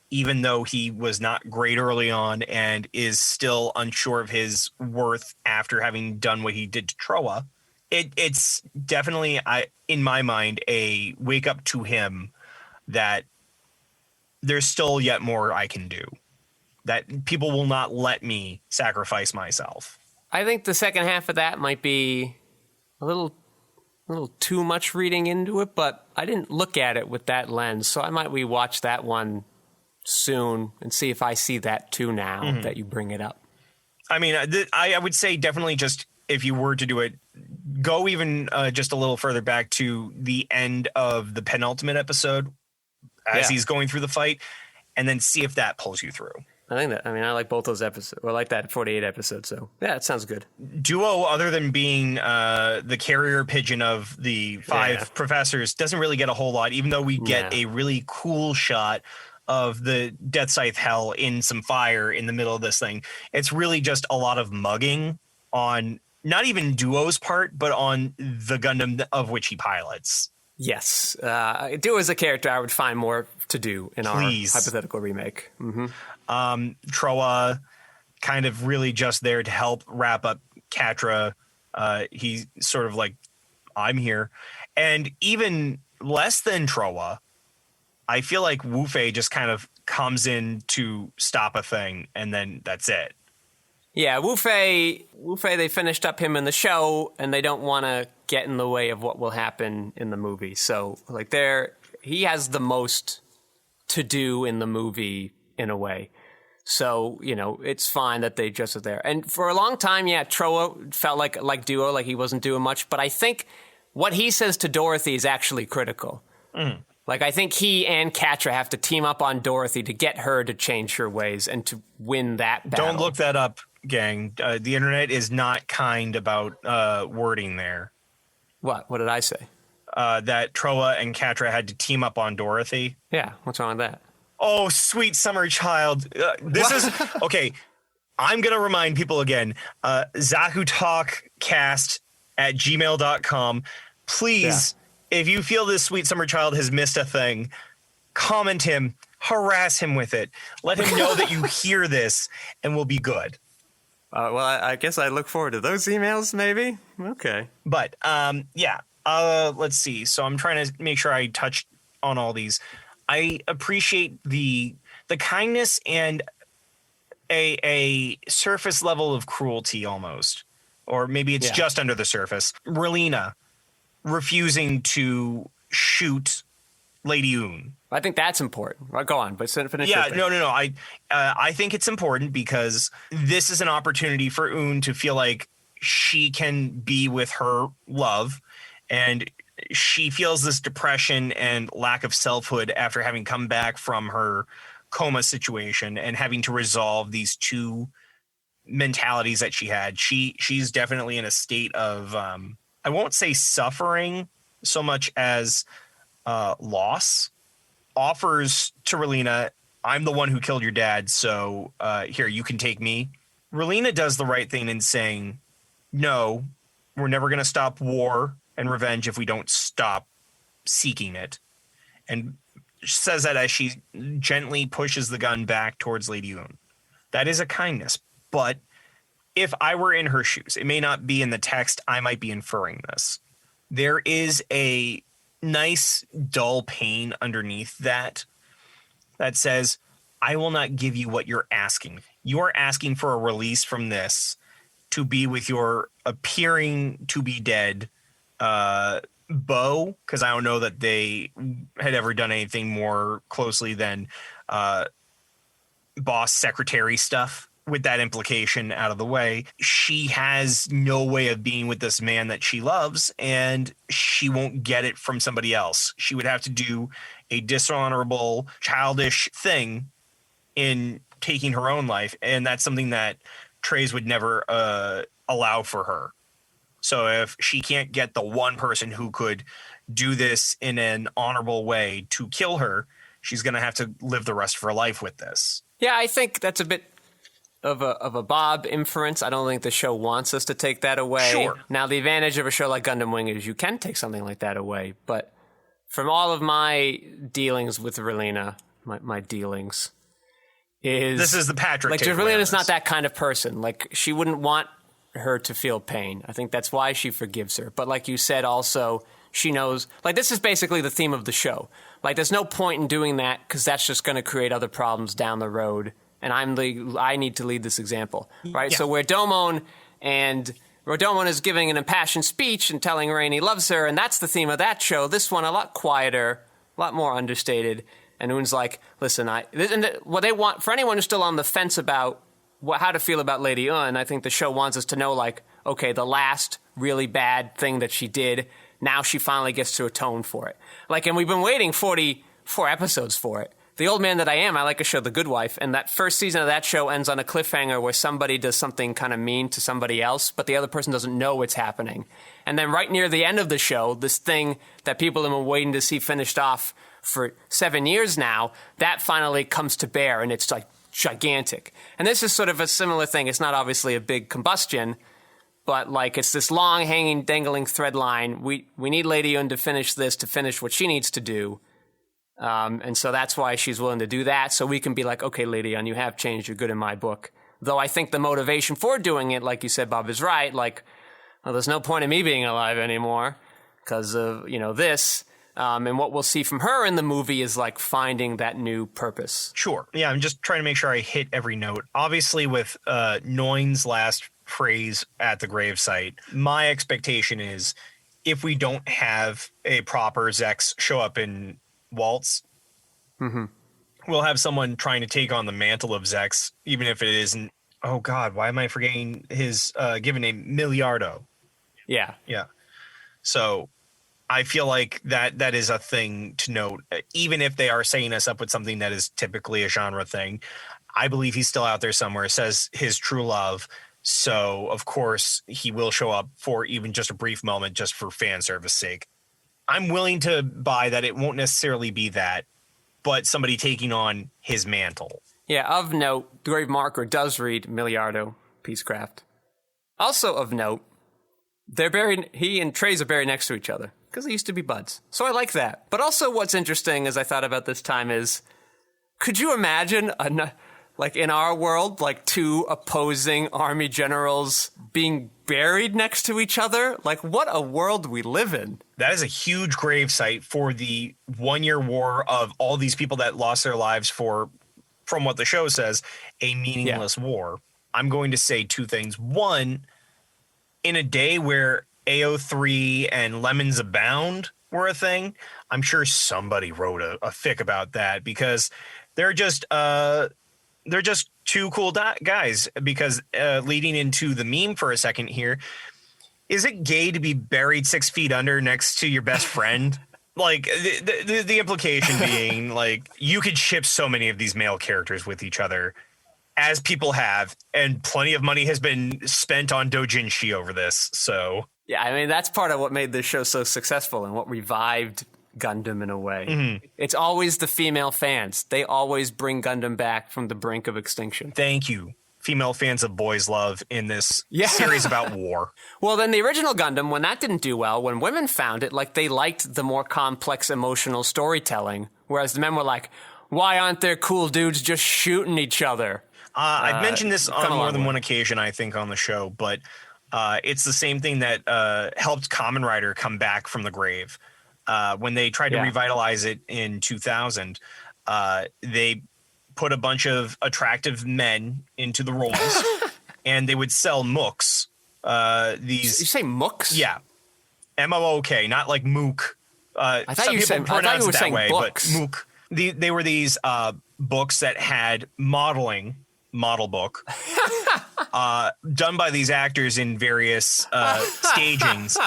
even though he was not great early on and is still unsure of his worth after having done what he did to Troa, it's definitely, in my mind, a wake up to him that there's still yet more I can do, that people will not let me sacrifice myself. I think the second half of that might be a little too much reading into it, but I didn't look at it with that lens, so I might rewatch that one soon and see if I see that too now that you bring it up. I mean, I would say definitely just if you were to do it, go even just a little further back to the end of the penultimate episode as he's going through the fight, and then see if that pulls you through. I like both those episodes. I like that 48 episodes, so yeah, it sounds good. Duo, other than being the carrier pigeon of the five professors, doesn't really get a whole lot, even though we get a really cool shot of the Death Scythe Hell in some fire in the middle of this thing. It's really just a lot of mugging on not even Duo's part, but on the Gundam of which he pilots. Yes. Duo is a character I would find more to do in our hypothetical remake. Mm-hmm. Troa kind of really just there to help wrap up Catra. He's sort of like, I'm here. And even less than Troa, I feel like Wufei just kind of comes in to stop a thing, and then that's it. Yeah, Wufei, they finished up him in the show, and they don't want to get in the way of what will happen in the movie. So like he has the most to do in the movie in a way. So, it's fine that they just are there. And for a long time, Trowa felt like Duo, like he wasn't doing much. But I think what he says to Dorothy is actually critical. Mm. Like, I think he and Catra have to team up on Dorothy to get her to change her ways and to win that battle. Don't look that up, gang. The internet is not kind about wording there. What? What did I say? That Trowa and Catra had to team up on Dorothy. Yeah, what's wrong with that? Oh, sweet summer child. This is okay. I'm going to remind people again. Zaku Talk cast at gmail.com. Please, if you feel this sweet summer child has missed a thing, comment him, harass him with it. Let him know that you hear this and we'll be good. Well, I guess I look forward to those emails, maybe. Okay. But, let's see. So I'm trying to make sure I touch on all these. I appreciate the kindness and a surface level of cruelty almost, or maybe it's just under the surface. Relina refusing to shoot Lady Une. I think that's important. Well, go on, but finish. Yeah, no. I think it's important because this is an opportunity for Une to feel like she can be with her love, and she feels this depression and lack of selfhood after having come back from her coma situation and having to resolve these two mentalities that she had. She's definitely in a state of, I won't say suffering so much as loss. Offers to Relina, I'm the one who killed your dad, so here, you can take me. Relina does the right thing in saying, no, we're never going to stop war and revenge if we don't stop seeking it. And says that as she gently pushes the gun back towards Lady Une. That is a kindness. But if I were in her shoes, it may not be in the text, I might be inferring this. There is a nice, dull pain underneath that says, I will not give you what you're asking. You're asking for a release from this to be with your appearing to be dead beau, because I don't know that they had ever done anything more closely than boss secretary stuff. With that implication out of the way, she has no way of being with this man that she loves, and she won't get it from somebody else. She would have to do a dishonorable, childish thing in taking her own life, and that's something that Treize would never allow for her. So if she can't get the one person who could do this in an honorable way to kill her, she's going to have to live the rest of her life with this. Yeah, I think that's a bit of a Bob inference. I don't think the show wants us to take that away. Sure. Now, the advantage of a show like Gundam Wing is you can take something like that away. But from all of my dealings with Relina, my dealings, this is the Patrick. Like, Relina's not that kind of person. Like, she wouldn't want her to feel pain. I think that's why she forgives her. But like you said, also, she knows, like, this is basically the theme of the show. Like, there's no point in doing that because that's just going to create other problems down the road. And I need to lead this example, right? Yeah. So where Domon is giving an impassioned speech and telling Rain he loves her, and that's the theme of that show. This one, a lot quieter, a lot more understated. And Une's like, listen, what they want, for anyone who's still on the fence about how to feel about Lady Une, I think the show wants us to know, like, okay, the last really bad thing that she did, now she finally gets to atone for it. Like, and we've been waiting 44 episodes for it. The Old Man That I Am, I like a show, The Good Wife, and that first season of that show ends on a cliffhanger where somebody does something kind of mean to somebody else, but the other person doesn't know it's happening. And then right near the end of the show, this thing that people have been waiting to see finished off for 7 years now, that finally comes to bear, and it's like gigantic. And this is sort of a similar thing. It's not obviously a big combustion, but like it's this long hanging, dangling thread line. We need Lady Une to finish this, to finish what she needs to do. And so that's why she's willing to do that. So we can be like, okay, Lady Une, you have changed. You're good in my book. Though I think the motivation for doing it, like you said, Bob, is right. Like, well, there's no point in me being alive anymore because of, this. And what we'll see from her in the movie is like finding that new purpose. Sure. Yeah, I'm just trying to make sure I hit every note. Obviously, with Noin's last phrase at the gravesite, my expectation is if we don't have a proper Zex show up in Waltz, we'll have someone trying to take on the mantle of Zex, even if it isn't. Oh God, why am I forgetting his given name? Miliardo. Yeah. Yeah. So I feel like that is a thing to note, even if they are setting us up with something that is typically a genre thing. I believe he's still out there somewhere, says his true love. So, of course, he will show up for even just a brief moment, just for fan service sake. I'm willing to buy that it won't necessarily be that, but somebody taking on his mantle. Yeah, of note, the grave marker does read Miliardo Peacecraft. Also of note, they're buried. He and Trey's are buried next to each other because they used to be buds. So I like that. But also, what's interesting, as I thought about this time, is could you imagine like in our world, like two opposing army generals being buried next to each other? Like, what a world we live in. That is a huge gravesite for the 1-year war of all these people that lost their lives for, from what the show says, a meaningless war. I'm going to say two things. One, in a day where AO3 and lemons abound were a thing, I'm sure somebody wrote a fic about that, because they're just two cool guys. Because leading into the meme for a second here, is it gay to be buried 6 feet under next to your best friend? Like the implication being, like, you could ship so many of these male characters with each other, as people have, and plenty of money has been spent on doujinshi over this. So yeah, I mean, that's part of what made this show so successful and what revived Gundam in a way. It's always the female fans. They always bring Gundam back from the brink of extinction. Thank you, female fans of boys love in this series about war. Well, then the original Gundam, when that didn't do well, when women found it, like, they liked the more complex emotional storytelling, whereas the men were like, why aren't there cool dudes just shooting each other? I've mentioned this on more than one occasion, I think, on the show, but it's the same thing that helped Kamen Rider come back from the grave. When they tried to revitalize it in 2000, they put a bunch of attractive men into the roles, and they would sell mooks. These, you say mooks? Yeah. M-O-O-K, not like mook. I thought you were saying books. But mook. They were these books that had model book, done by these actors in various stagings,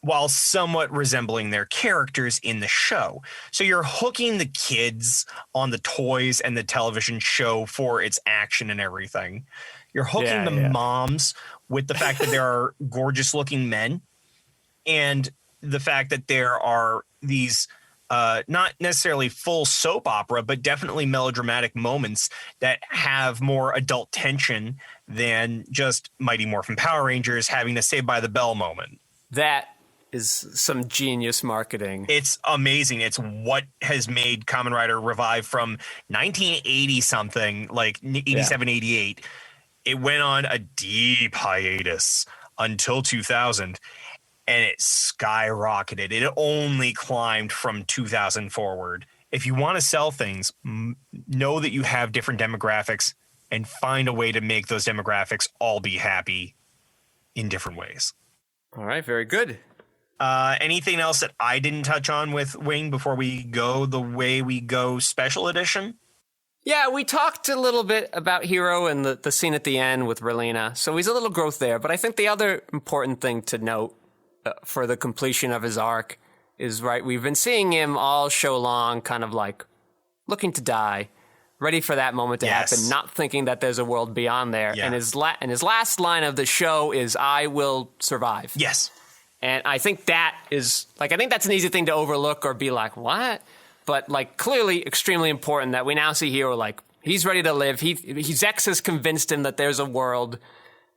while somewhat resembling their characters in the show. So you're hooking the kids on the toys and the television show for its action and everything. You're hooking the moms with the fact that there are gorgeous looking men, and the fact that there are these not necessarily full soap opera, but definitely melodramatic moments that have more adult tension than just Mighty Morphin Power Rangers having a Saved by the Bell moment. That is some genius marketing. It's amazing. It's what has made Kamen Rider revive from 1980 something, like 87, 88. It went on a deep hiatus until 2000. And it skyrocketed. It only climbed from 2000 forward. If you want to sell things, know that you have different demographics and find a way to make those demographics all be happy in different ways. All right, very good. Anything else that I didn't touch on with Wing before we go the way we go special edition? Yeah, we talked a little bit about Hero and the scene at the end with Relina. So he's a little growth there. But I think the other important thing to note for the completion of his arc is, right, we've been seeing him all show long, kind of like looking to die, ready for that moment to happen, not thinking that there's a world beyond there. And his last line of the show is, I will survive. Yes. And I think that is, like, I think that's an easy thing to overlook or be like, what? But, like, clearly extremely important that we now see Hero, like, he's ready to live. Zex has convinced him that there's a world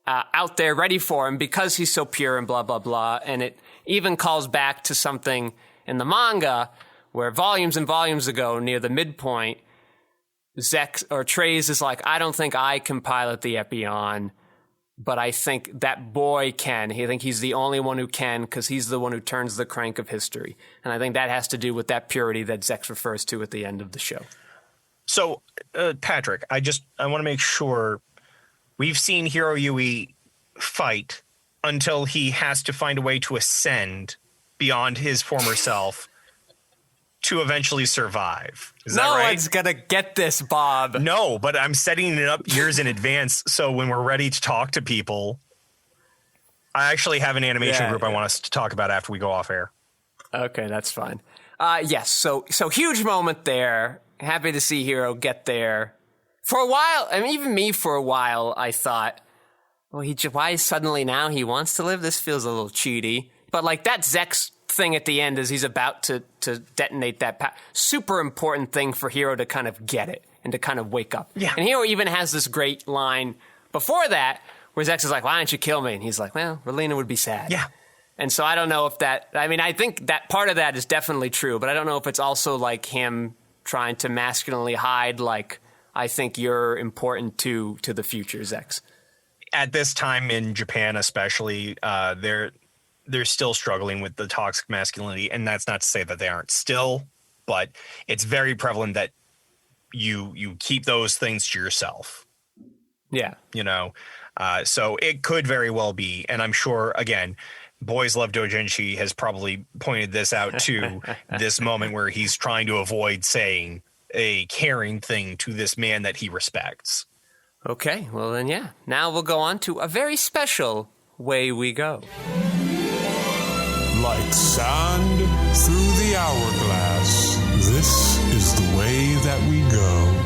out there ready for him because he's so pure and blah, blah, blah. And it even calls back to something in the manga where volumes and volumes ago, near the midpoint, Zex or Treize is like, I don't think I can pilot the Epion, but I think that boy can. I think he's the only one who can because he's the one who turns the crank of history. And I think that has to do with that purity that Zex refers to at the end of the show. So, Patrick, I want to make sure we've seen Hiro Yui fight until he has to find a way to ascend beyond his former self to eventually survive. Is that right? No one's gonna get this, Bob. No, but I'm setting it up years in advance, so when we're ready to talk to people, I actually have an animation group I want us to talk about after we go off air. Okay, that's fine. Yes, so huge moment there. Happy to see Hiro get there. For a while, I mean, even me for a while, I thought, well, why suddenly now he wants to live? This feels a little cheaty. But like that Zex thing at the end as he's about to detonate that super important thing for Hiro to kind of get it and to kind of wake up. Yeah. And Hiro even has this great line before that where Zex is like, why don't you kill me? And he's like, well, Relina would be sad. Yeah. And so I don't know if that, I mean, I think that part of that is definitely true, but I don't know if it's also like him trying to masculinely hide, like, I think you're important to the future, Zex. At this time in Japan, especially, they're still struggling with the toxic masculinity, and that's not to say that they aren't still, but it's very prevalent that you keep those things to yourself. Yeah. You know, so it could very well be, and I'm sure, again, Boys Love Dojinshi has probably pointed this out to this moment where he's trying to avoid saying a caring thing to this man that he respects. Okay, well then, yeah. Now we'll go on to a very special Way We Go. Like sand through the hourglass, this is the way that we go.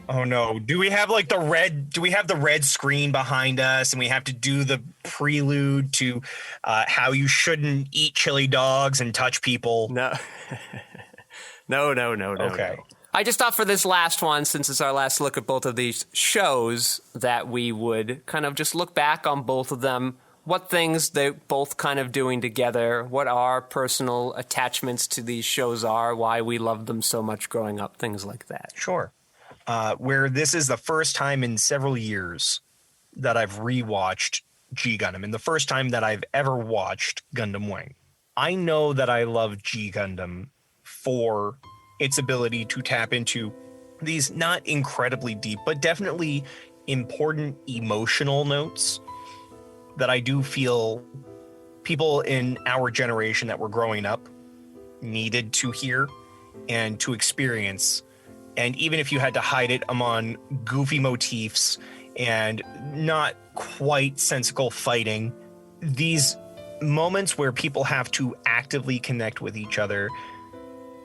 Oh no, do we have the red screen behind us and we have to do the prelude to how you shouldn't eat chili dogs and touch people? No. No. Okay. No. I just thought for this last one, since it's our last look at both of these shows, that we would kind of just look back on both of them, what things they're both kind of doing together, what our personal attachments to these shows are, why we loved them so much growing up, things like that. Sure. Where this is the first time in several years that I've rewatched G Gundam, and the first time that I've ever watched Gundam Wing. I know that I love G Gundam for its ability to tap into these not incredibly deep, but definitely important emotional notes that I do feel people in our generation that were growing up needed to hear and to experience. And even if you had to hide it among goofy motifs and not quite sensical fighting, these moments where people have to actively connect with each other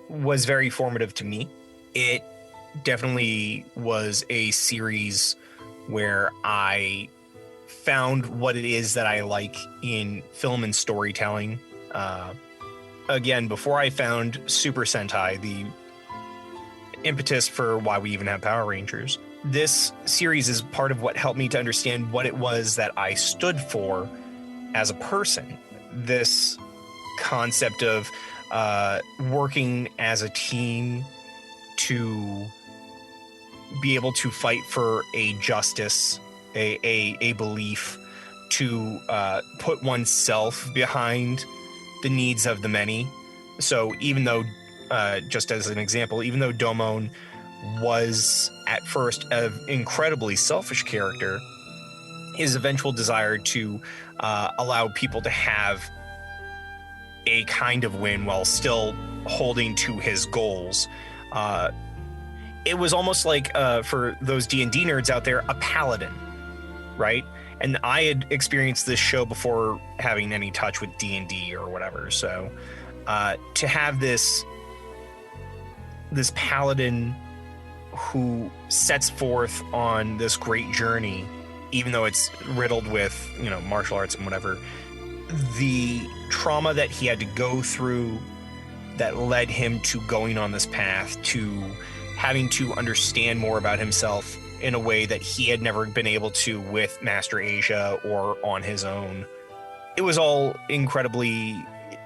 was very formative to me. It definitely was a series where I found what it is that I like in film and storytelling. Again, before I found Super Sentai, the impetus for why we even have Power Rangers, this series is part of what helped me to understand what it was that I stood for as a person. This concept of working as a team to be able to fight for a justice, a belief, to put oneself behind the needs of the many. So even though, just as an example, even though Domon was at first an incredibly selfish character, his eventual desire to allow people to have a kind of win while still holding to his goals. It was almost like, for those D&D nerds out there, a paladin, right? And I had experienced this show before having any touch with D&D or whatever. So to have this paladin who sets forth on this great journey, even though it's riddled with, martial arts and whatever, the trauma that he had to go through that led him to going on this path, to having to understand more about himself in a way that he had never been able to with Master Asia or on his own. It was all incredibly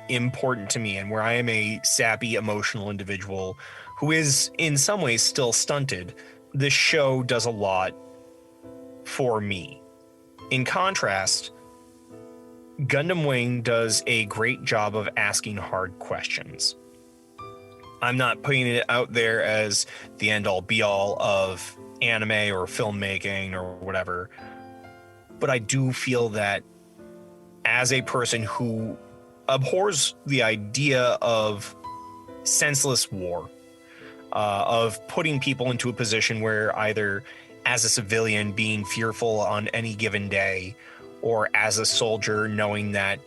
important to me, and where I am a sappy, emotional individual who is in some ways still stunted, this show does a lot for me. In contrast, Gundam Wing does a great job of asking hard questions. I'm not putting it out there as the end-all be-all of anime or filmmaking or whatever, but I do feel that as a person who abhors the idea of senseless war, of putting people into a position where either as a civilian being fearful on any given day, or as a soldier knowing that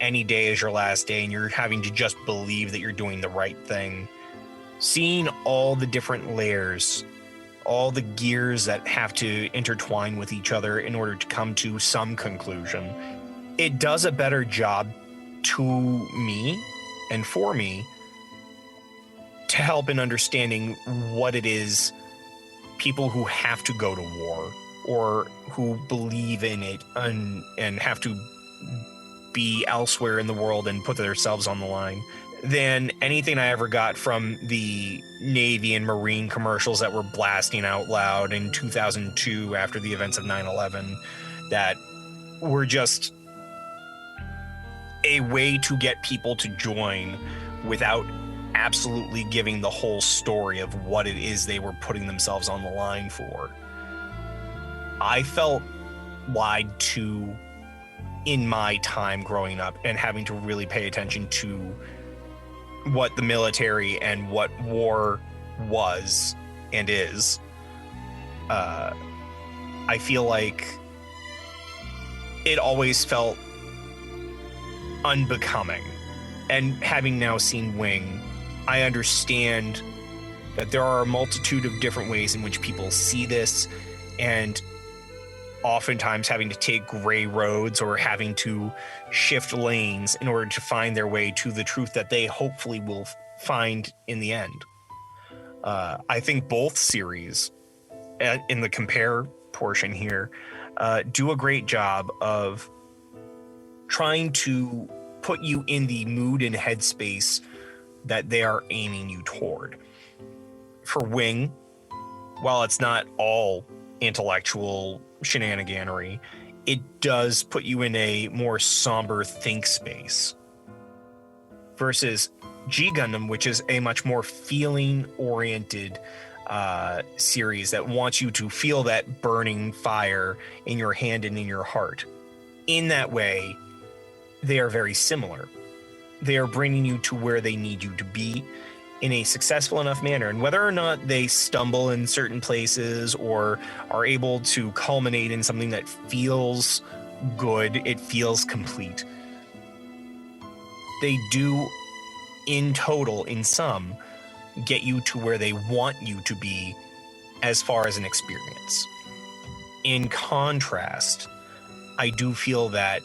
any day is your last day and you're having to just believe that you're doing the right thing. Seeing all the different layers, all the gears that have to intertwine with each other in order to come to some conclusion, it does a better job to me and for me to help in understanding what it is people who have to go to war or who believe in it and have to be elsewhere in the world and put themselves on the line than anything I ever got from the Navy and Marine commercials that were blasting out loud in 2002 after the events of 9/11 that were just a way to get people to join without absolutely giving the whole story of what it is they were putting themselves on the line for. I felt lied to in my time growing up and having to really pay attention to what the military and what war was and is. I feel like it always felt unbecoming. And having now seen Wing, I understand that there are a multitude of different ways in which people see this, and oftentimes having to take gray roads or having to shift lanes in order to find their way to the truth that they hopefully will find in the end. I think both series, in the compare portion here, do a great job of trying to put you in the mood and headspace that they are aiming you toward. For Wing, while it's not all intellectual shenaniganery, it does put you in a more somber think space. Versus G Gundam, which is a much more feeling-oriented series that wants you to feel that burning fire in your hand and in your heart. In that way, they are very similar. They are bringing you to where they need you to be in a successful enough manner. And whether or not they stumble in certain places or are able to culminate in something that feels good, it feels complete, they do, in total, in sum, get you to where they want you to be as far as an experience. In contrast, I do feel that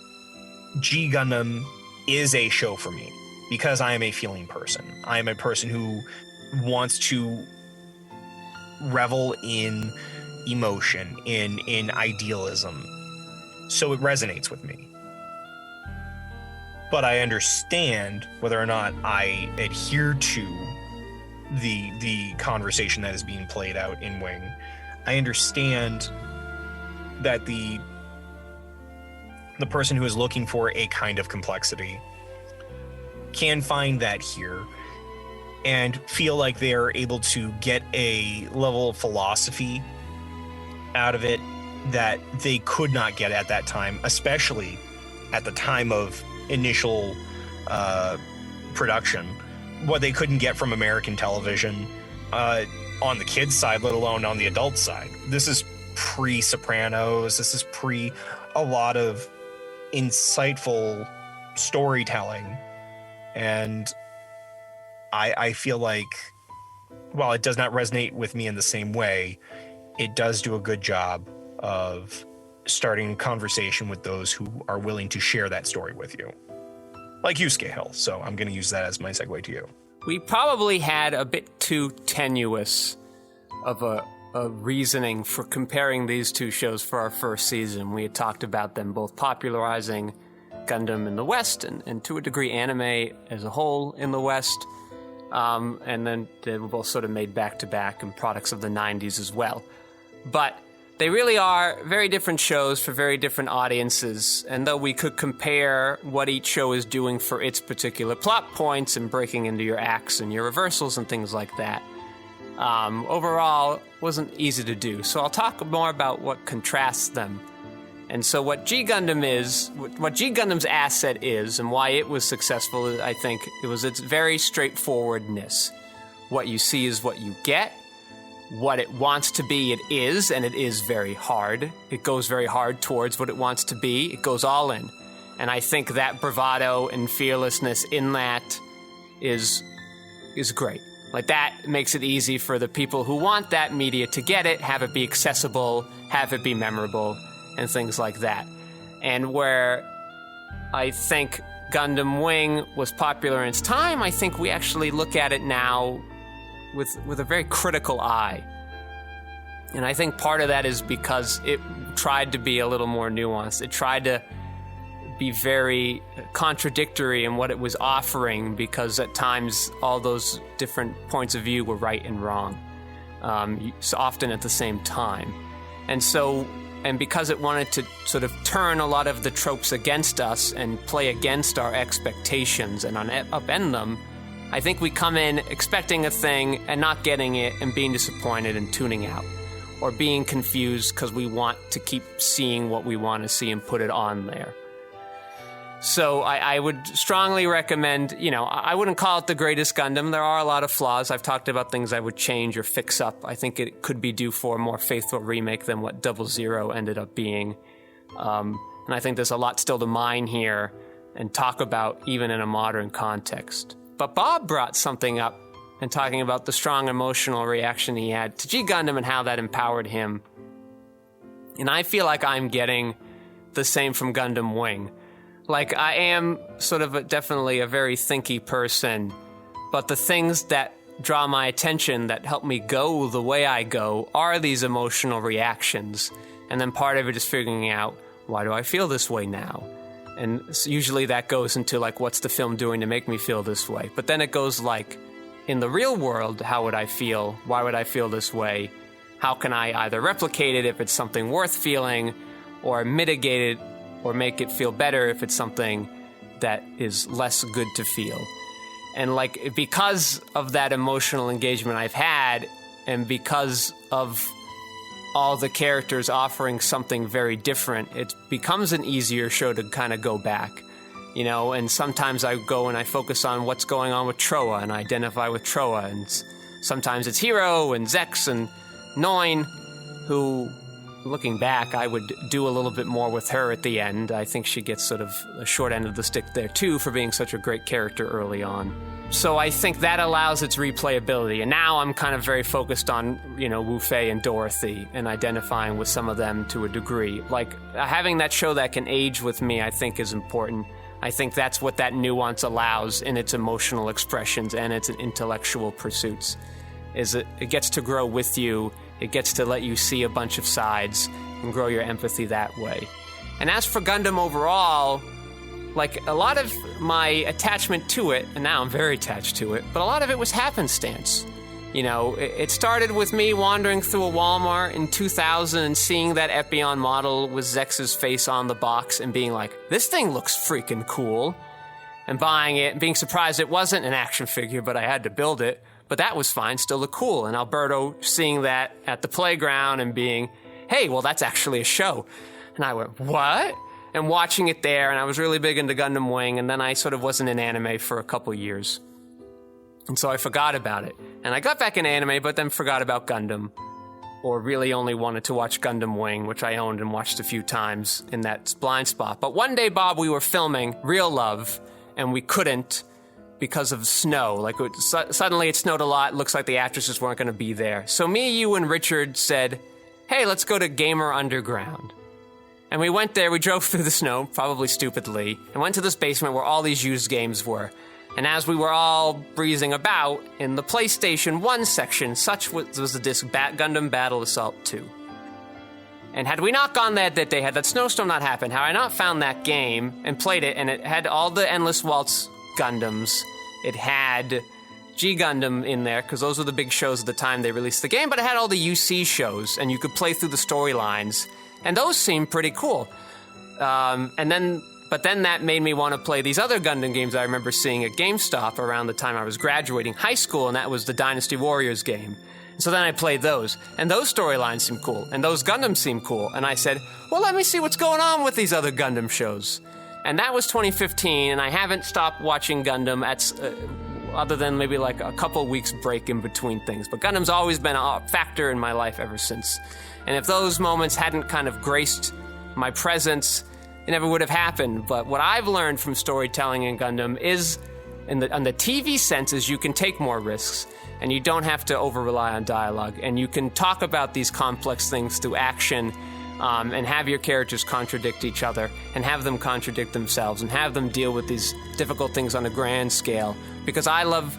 G Gundam is a show for me because I am a feeling person. I am a person who wants to revel in emotion, in idealism. So it resonates with me. But I understand whether or not I adhere to the conversation that is being played out in Wing. I understand that the person who is looking for a kind of complexity can find that here and feel like they are able to get a level of philosophy out of it that they could not get at that time, especially at the time of initial production, what they couldn't get from American television on the kids' side, let alone on the adult side. This is pre-Sopranos. This is pre a lot of insightful storytelling. And I feel like, while it does not resonate with me in the same way, it does do a good job of starting a conversation with those who are willing to share that story with you. Like you, Skeyhill. So I'm going to use that as my segue to you. We probably had a bit too tenuous of a reasoning for comparing these two shows for our first season. We had talked about them both popularizing Gundam in the West and to a degree anime as a whole in the West. And then they were both sort of made back-to-back and products of the 90s as well. But they really are very different shows for very different audiences, and though we could compare what each show is doing for its particular plot points and breaking into your acts and your reversals and things like that, overall, wasn't easy to do. So I'll talk more about what contrasts them And so what G Gundam's asset is, and why it was successful, I think, it was its very straightforwardness. What you see is what you get. What it wants to be, it is, and it is very hard. It goes very hard towards what it wants to be. It goes all in. And I think that bravado and fearlessness in that is great. Like, that makes it easy for the people who want that media to get it, have it be accessible, have it be memorable, and things like that. And where I think Gundam Wing was popular in its time, I think we actually look at it now with a very critical eye. And I think part of that is because it tried to be a little more nuanced. It tried to be very contradictory in what it was offering, because at times all those different points of view were right and wrong, so often at the same time. And because it wanted to sort of turn a lot of the tropes against us and play against our expectations and upend them, I think we come in expecting a thing and not getting it and being disappointed and tuning out, or being confused because we want to keep seeing what we want to see and put it on there. So I would strongly recommend, I wouldn't call it the greatest Gundam. There are a lot of flaws. I've talked about things I would change or fix up. I think it could be due for a more faithful remake than what 00 ended up being. And I think there's a lot still to mine here and talk about, even in a modern context. But Bob brought something up and talking about the strong emotional reaction he had to G Gundam and how that empowered him. And I feel like I'm getting the same from Gundam Wing. Like, I am sort of definitely a very thinky person, but the things that draw my attention, that help me go the way I go, are these emotional reactions. And then part of it is figuring out, why do I feel this way now? And usually that goes into, like, what's the film doing to make me feel this way? But then it goes, like, in the real world, how would I feel? Why would I feel this way? How can I either replicate it if it's something worth feeling, or mitigate it, or make it feel better if it's something that is less good to feel? And, like, because of that emotional engagement I've had, and because of all the characters offering something very different, it becomes an easier show to kind of go back, and sometimes I go and I focus on what's going on with Troa and I identify with Troa, and sometimes it's Hiro and Zex and Noin, who, looking back, I would do a little bit more with her at the end. I think she gets sort of a short end of the stick there too, for being such a great character early on. So I think that allows its replayability. And now I'm kind of very focused on, Wu Fei and Dorothy, and identifying with some of them to a degree. Like, having that show that can age with me, I think, is important. I think that's what that nuance allows in its emotional expressions and its intellectual pursuits, is it gets to grow with you. It gets to let you see a bunch of sides and grow your empathy that way. And as for Gundam overall, like, a lot of my attachment to it, and now I'm very attached to it, but a lot of it was happenstance. It started with me wandering through a Walmart in 2000 and seeing that Epion model with Zex's face on the box and being like, this thing looks freaking cool. And buying it and being surprised it wasn't an action figure, but I had to build it. But that was fine, still looked cool. And Alberto seeing that at the playground and being, hey, well, that's actually a show. And I went, what? And watching it there, and I was really big into Gundam Wing, and then I sort of wasn't in anime for a couple years. And so I forgot about it. And I got back in anime, but then forgot about Gundam. Or really only wanted to watch Gundam Wing, which I owned and watched a few times in that blind spot. But one day, Bob, we were filming Real Love, and we couldn't because of snow. Like, suddenly it snowed a lot. Looks like the actresses weren't going to be there. So me, you, and Richard said, hey, let's go to Gamer Underground. And we went there, we drove through the snow, probably stupidly, and went to this basement where all these used games were. And as we were all breezing about, in the PlayStation 1 section, such was the disc Gundam Battle Assault 2. And had we not gone there that day, had that snowstorm not happened, had I not found that game and played it, and it had all the Endless Waltz Gundams, it had G Gundam in there, because those were the big shows at the time they released the game, but it had all the UC shows, and you could play through the storylines, and those seemed pretty cool. But then that made me want to play these other Gundam games I remember seeing at GameStop around the time I was graduating high school, and that was the Dynasty Warriors game. So then I played those, and those storylines seemed cool, and those Gundams seemed cool, and I said, well, let me see what's going on with these other Gundam shows. And that was 2015, and I haven't stopped watching Gundam other than maybe like a couple weeks break in between things. But Gundam's always been a factor in my life ever since. And if those moments hadn't kind of graced my presence, it never would have happened. But what I've learned from storytelling in Gundam is, on the TV sense, is you can take more risks, and you don't have to over-rely on dialogue, and you can talk about these complex things through action, and have your characters contradict each other, and have them contradict themselves, and have them deal with these difficult things on a grand scale. Because I love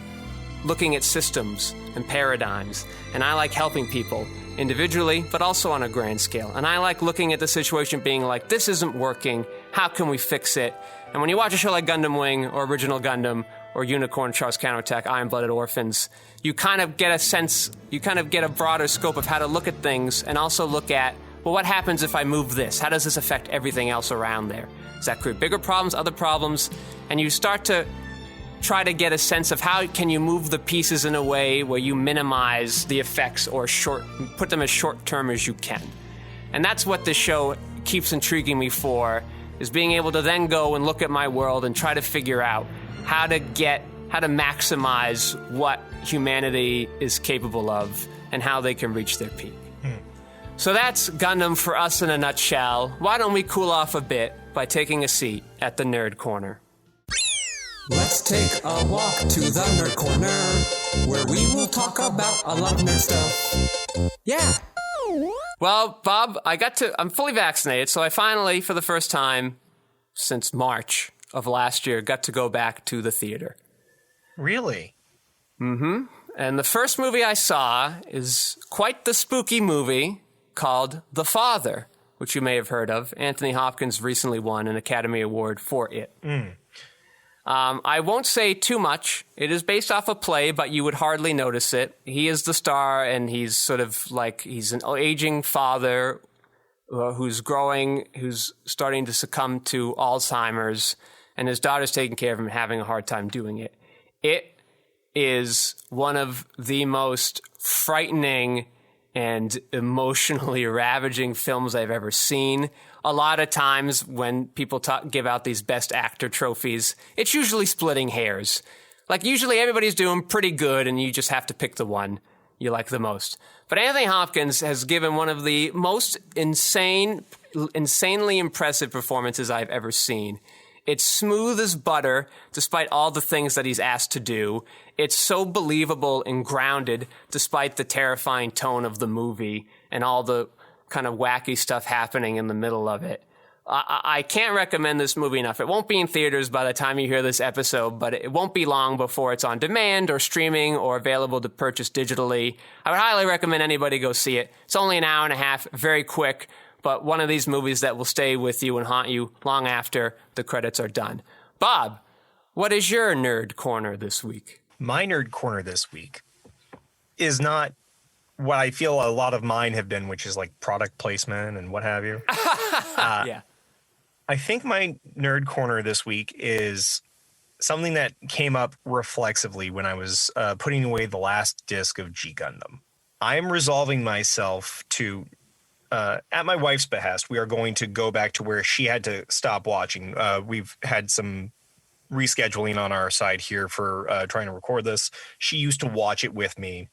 looking at systems and paradigms, and I like helping people individually, but also on a grand scale. And I like looking at the situation being like, this isn't working, how can we fix it? And when you watch a show like Gundam Wing, or Original Gundam, or Unicorn, Char's Counterattack, Iron-Blooded Orphans, you kind of get a sense, you kind of get a broader scope of how to look at things, and also look at, well, what happens if I move this? How does this affect everything else around there? Does that create bigger problems, other problems? And you start to try to get a sense of how can you move the pieces in a way where you minimize the effects or put them as short-term as you can. And that's what this show keeps intriguing me for, is being able to then go and look at my world and try to figure out how to maximize what humanity is capable of and how they can reach their peak. So that's Gundam for us in a nutshell. Why don't we cool off a bit by taking a seat at the Nerd Corner? Let's take a walk to the Nerd Corner, where we will talk about a lot of nerd stuff. Yeah! Well, Bob, I'm fully vaccinated, so I finally, for the first time since March of last year, got to go back to the theater. Really? Mm-hmm. And the first movie I saw is quite the spooky movie called The Father, which you may have heard of. Anthony Hopkins recently won an Academy Award for it. I won't say too much. It is based off a play, but you would hardly notice it. He is the star, and he's sort of like, he's an aging father who's starting to succumb to Alzheimer's, and his daughter's taking care of him and having a hard time doing it. It is one of the most frightening and emotionally ravaging films I've ever seen. A lot of times when people give out these Best Actor trophies, it's usually splitting hairs. Like, usually everybody's doing pretty good, and you just have to pick the one you like the most. But Anthony Hopkins has given one of the most insanely impressive performances I've ever seen. It's smooth as butter, despite all the things that he's asked to do. It's so believable and grounded, despite the terrifying tone of the movie and all the kind of wacky stuff happening in the middle of it. I can't recommend this movie enough. It won't be in theaters by the time you hear this episode, but it won't be long before it's on demand or streaming or available to purchase digitally. I would highly recommend anybody go see it. It's only an hour and a half, very quick, but one of these movies that will stay with you and haunt you long after the credits are done. Bob, what is your nerd corner this week? My nerd corner this week is not what I feel a lot of mine have been, which is like product placement and what have you. Yeah. I think my nerd corner this week is something that came up reflexively when I was putting away the last disc of G Gundam. I am resolving myself to, at my wife's behest, we are going to go back to where she had to stop watching. We've had some rescheduling on our side here for trying to record this. She used to watch it with me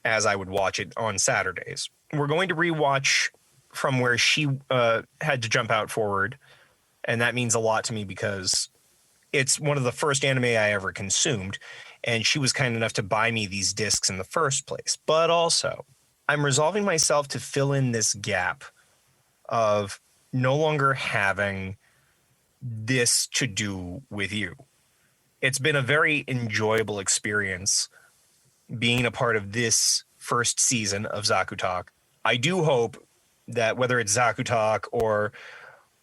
as I would watch it on Saturdays. We're going to rewatch from where she had to jump out forward, and that means a lot to me because it's one of the first anime I ever consumed, and she was kind enough to buy me these discs in the first place. But also, I'm resolving myself to fill in this gap of no longer having this to do with you. It's been a very enjoyable experience being a part of this first season of Zaku Talk. I do hope that whether it's Zaku Talk or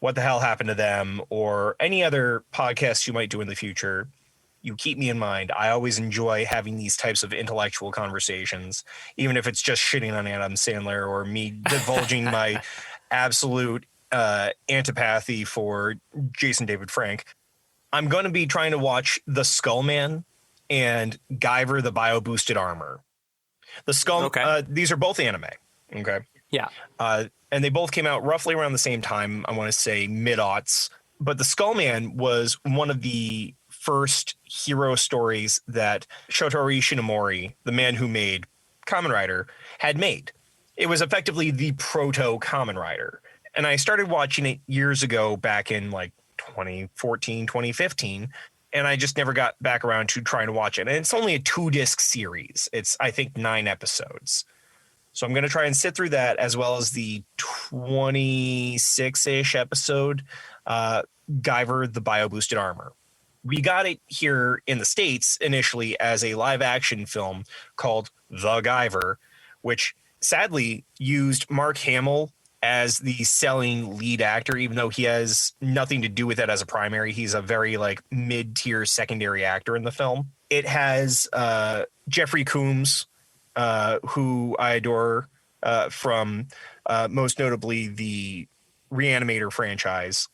What the Hell Happened to Them or any other podcasts you might do in the future, you keep me in mind. I always enjoy having these types of intellectual conversations, even if it's just shitting on Adam Sandler or me divulging my absolute antipathy for Jason David Frank. I'm going to be trying to watch The Skullman and Guyver the Bio-Boosted Armor. The Skull. Okay. These are both anime. Okay. Yeah. And they both came out roughly around the same time. I want to say mid-aughts. But the Skullman was one of the first hero stories that Shotori Shinomori, the man who made Kamen Rider, had made. It was effectively the proto Kamen Rider. And I started watching it years ago, back in like 2014, 2015. And I just never got back around to trying to watch it. And it's only a 2-disc series. It's, I think, 9 episodes. So I'm going to try and sit through that, as well as the 26-ish episode Guyver, the Bio-Boosted Armor. We got it here in the States initially as a live-action film called The Guyver, which sadly used Mark Hamill as the selling lead actor, even though he has nothing to do with it as a primary. He's a very like mid-tier secondary actor in the film. It has Jeffrey Combs, who I adore from most notably the Reanimator franchise.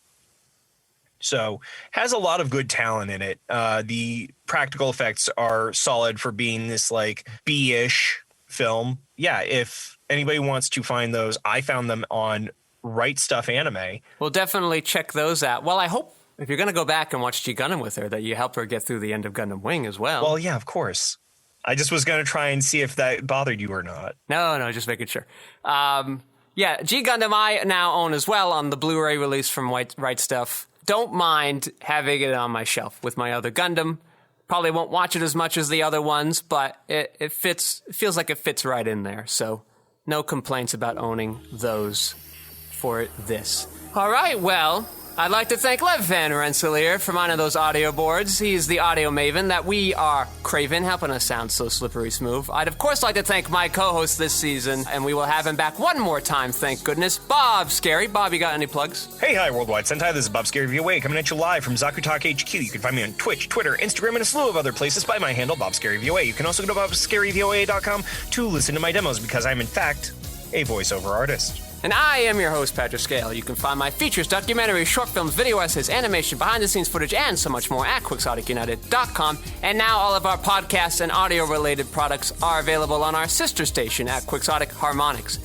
So has a lot of good talent in it. The practical effects are solid for being this like B-ish film. Yeah, if anybody wants to find those, I found them on Right Stuff Anime. We'll definitely check those out. Well, I hope if you're going to go back and watch G Gundam with her, that you help her get through the end of Gundam Wing as well. Well, yeah, of course. I just was going to try and see if that bothered you or not. No, just making sure. Yeah, G Gundam I now own as well on the Blu-ray release from Right Stuff. Don't mind having it on my shelf with my other Gundam. Probably won't watch it as much as the other ones, but it fits. It feels like it fits right in there. So no complaints about owning those for this. All right, well, I'd like to thank Lev Van Rensselaer for minding those audio boards. He's the audio maven that we are craving, helping us sound so slippery smooth. I'd, of course, like to thank my co-host this season, and we will have him back one more time, thank goodness, Bob Skerry. Bob, you got any plugs? Hey, hi, Worldwide Sentai. This is Bob Skerry VOA coming at you live from Zaku Talk HQ. You can find me on Twitch, Twitter, Instagram, and a slew of other places by my handle, Bob Skerry VOA. You can also go to bobskerryvoa.com to listen to my demos, because I'm, in fact, a voiceover artist. And I am your host, Patrick Scale. You can find my features, documentaries, short films, video essays, animation, behind-the-scenes footage, and so much more at QuixoticUnited.com. And now all of our podcasts and audio-related products are available on our sister station at Quixotic Harmonics.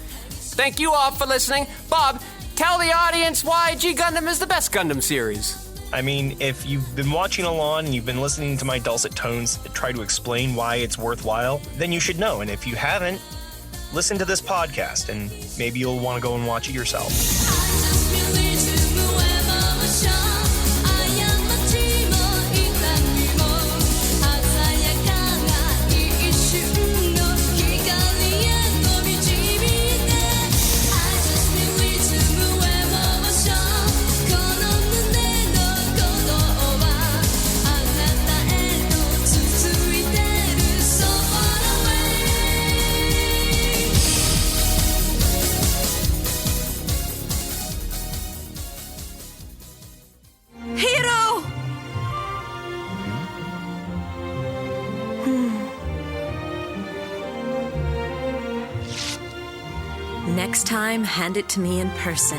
Thank you all for listening. Bob, tell the audience why G Gundam is the best Gundam series. I mean, if you've been watching along and you've been listening to my dulcet tones try to explain why it's worthwhile, then you should know. And if you haven't, listen to this podcast, and maybe you'll want to go and watch it yourself. Next time, hand it to me in person.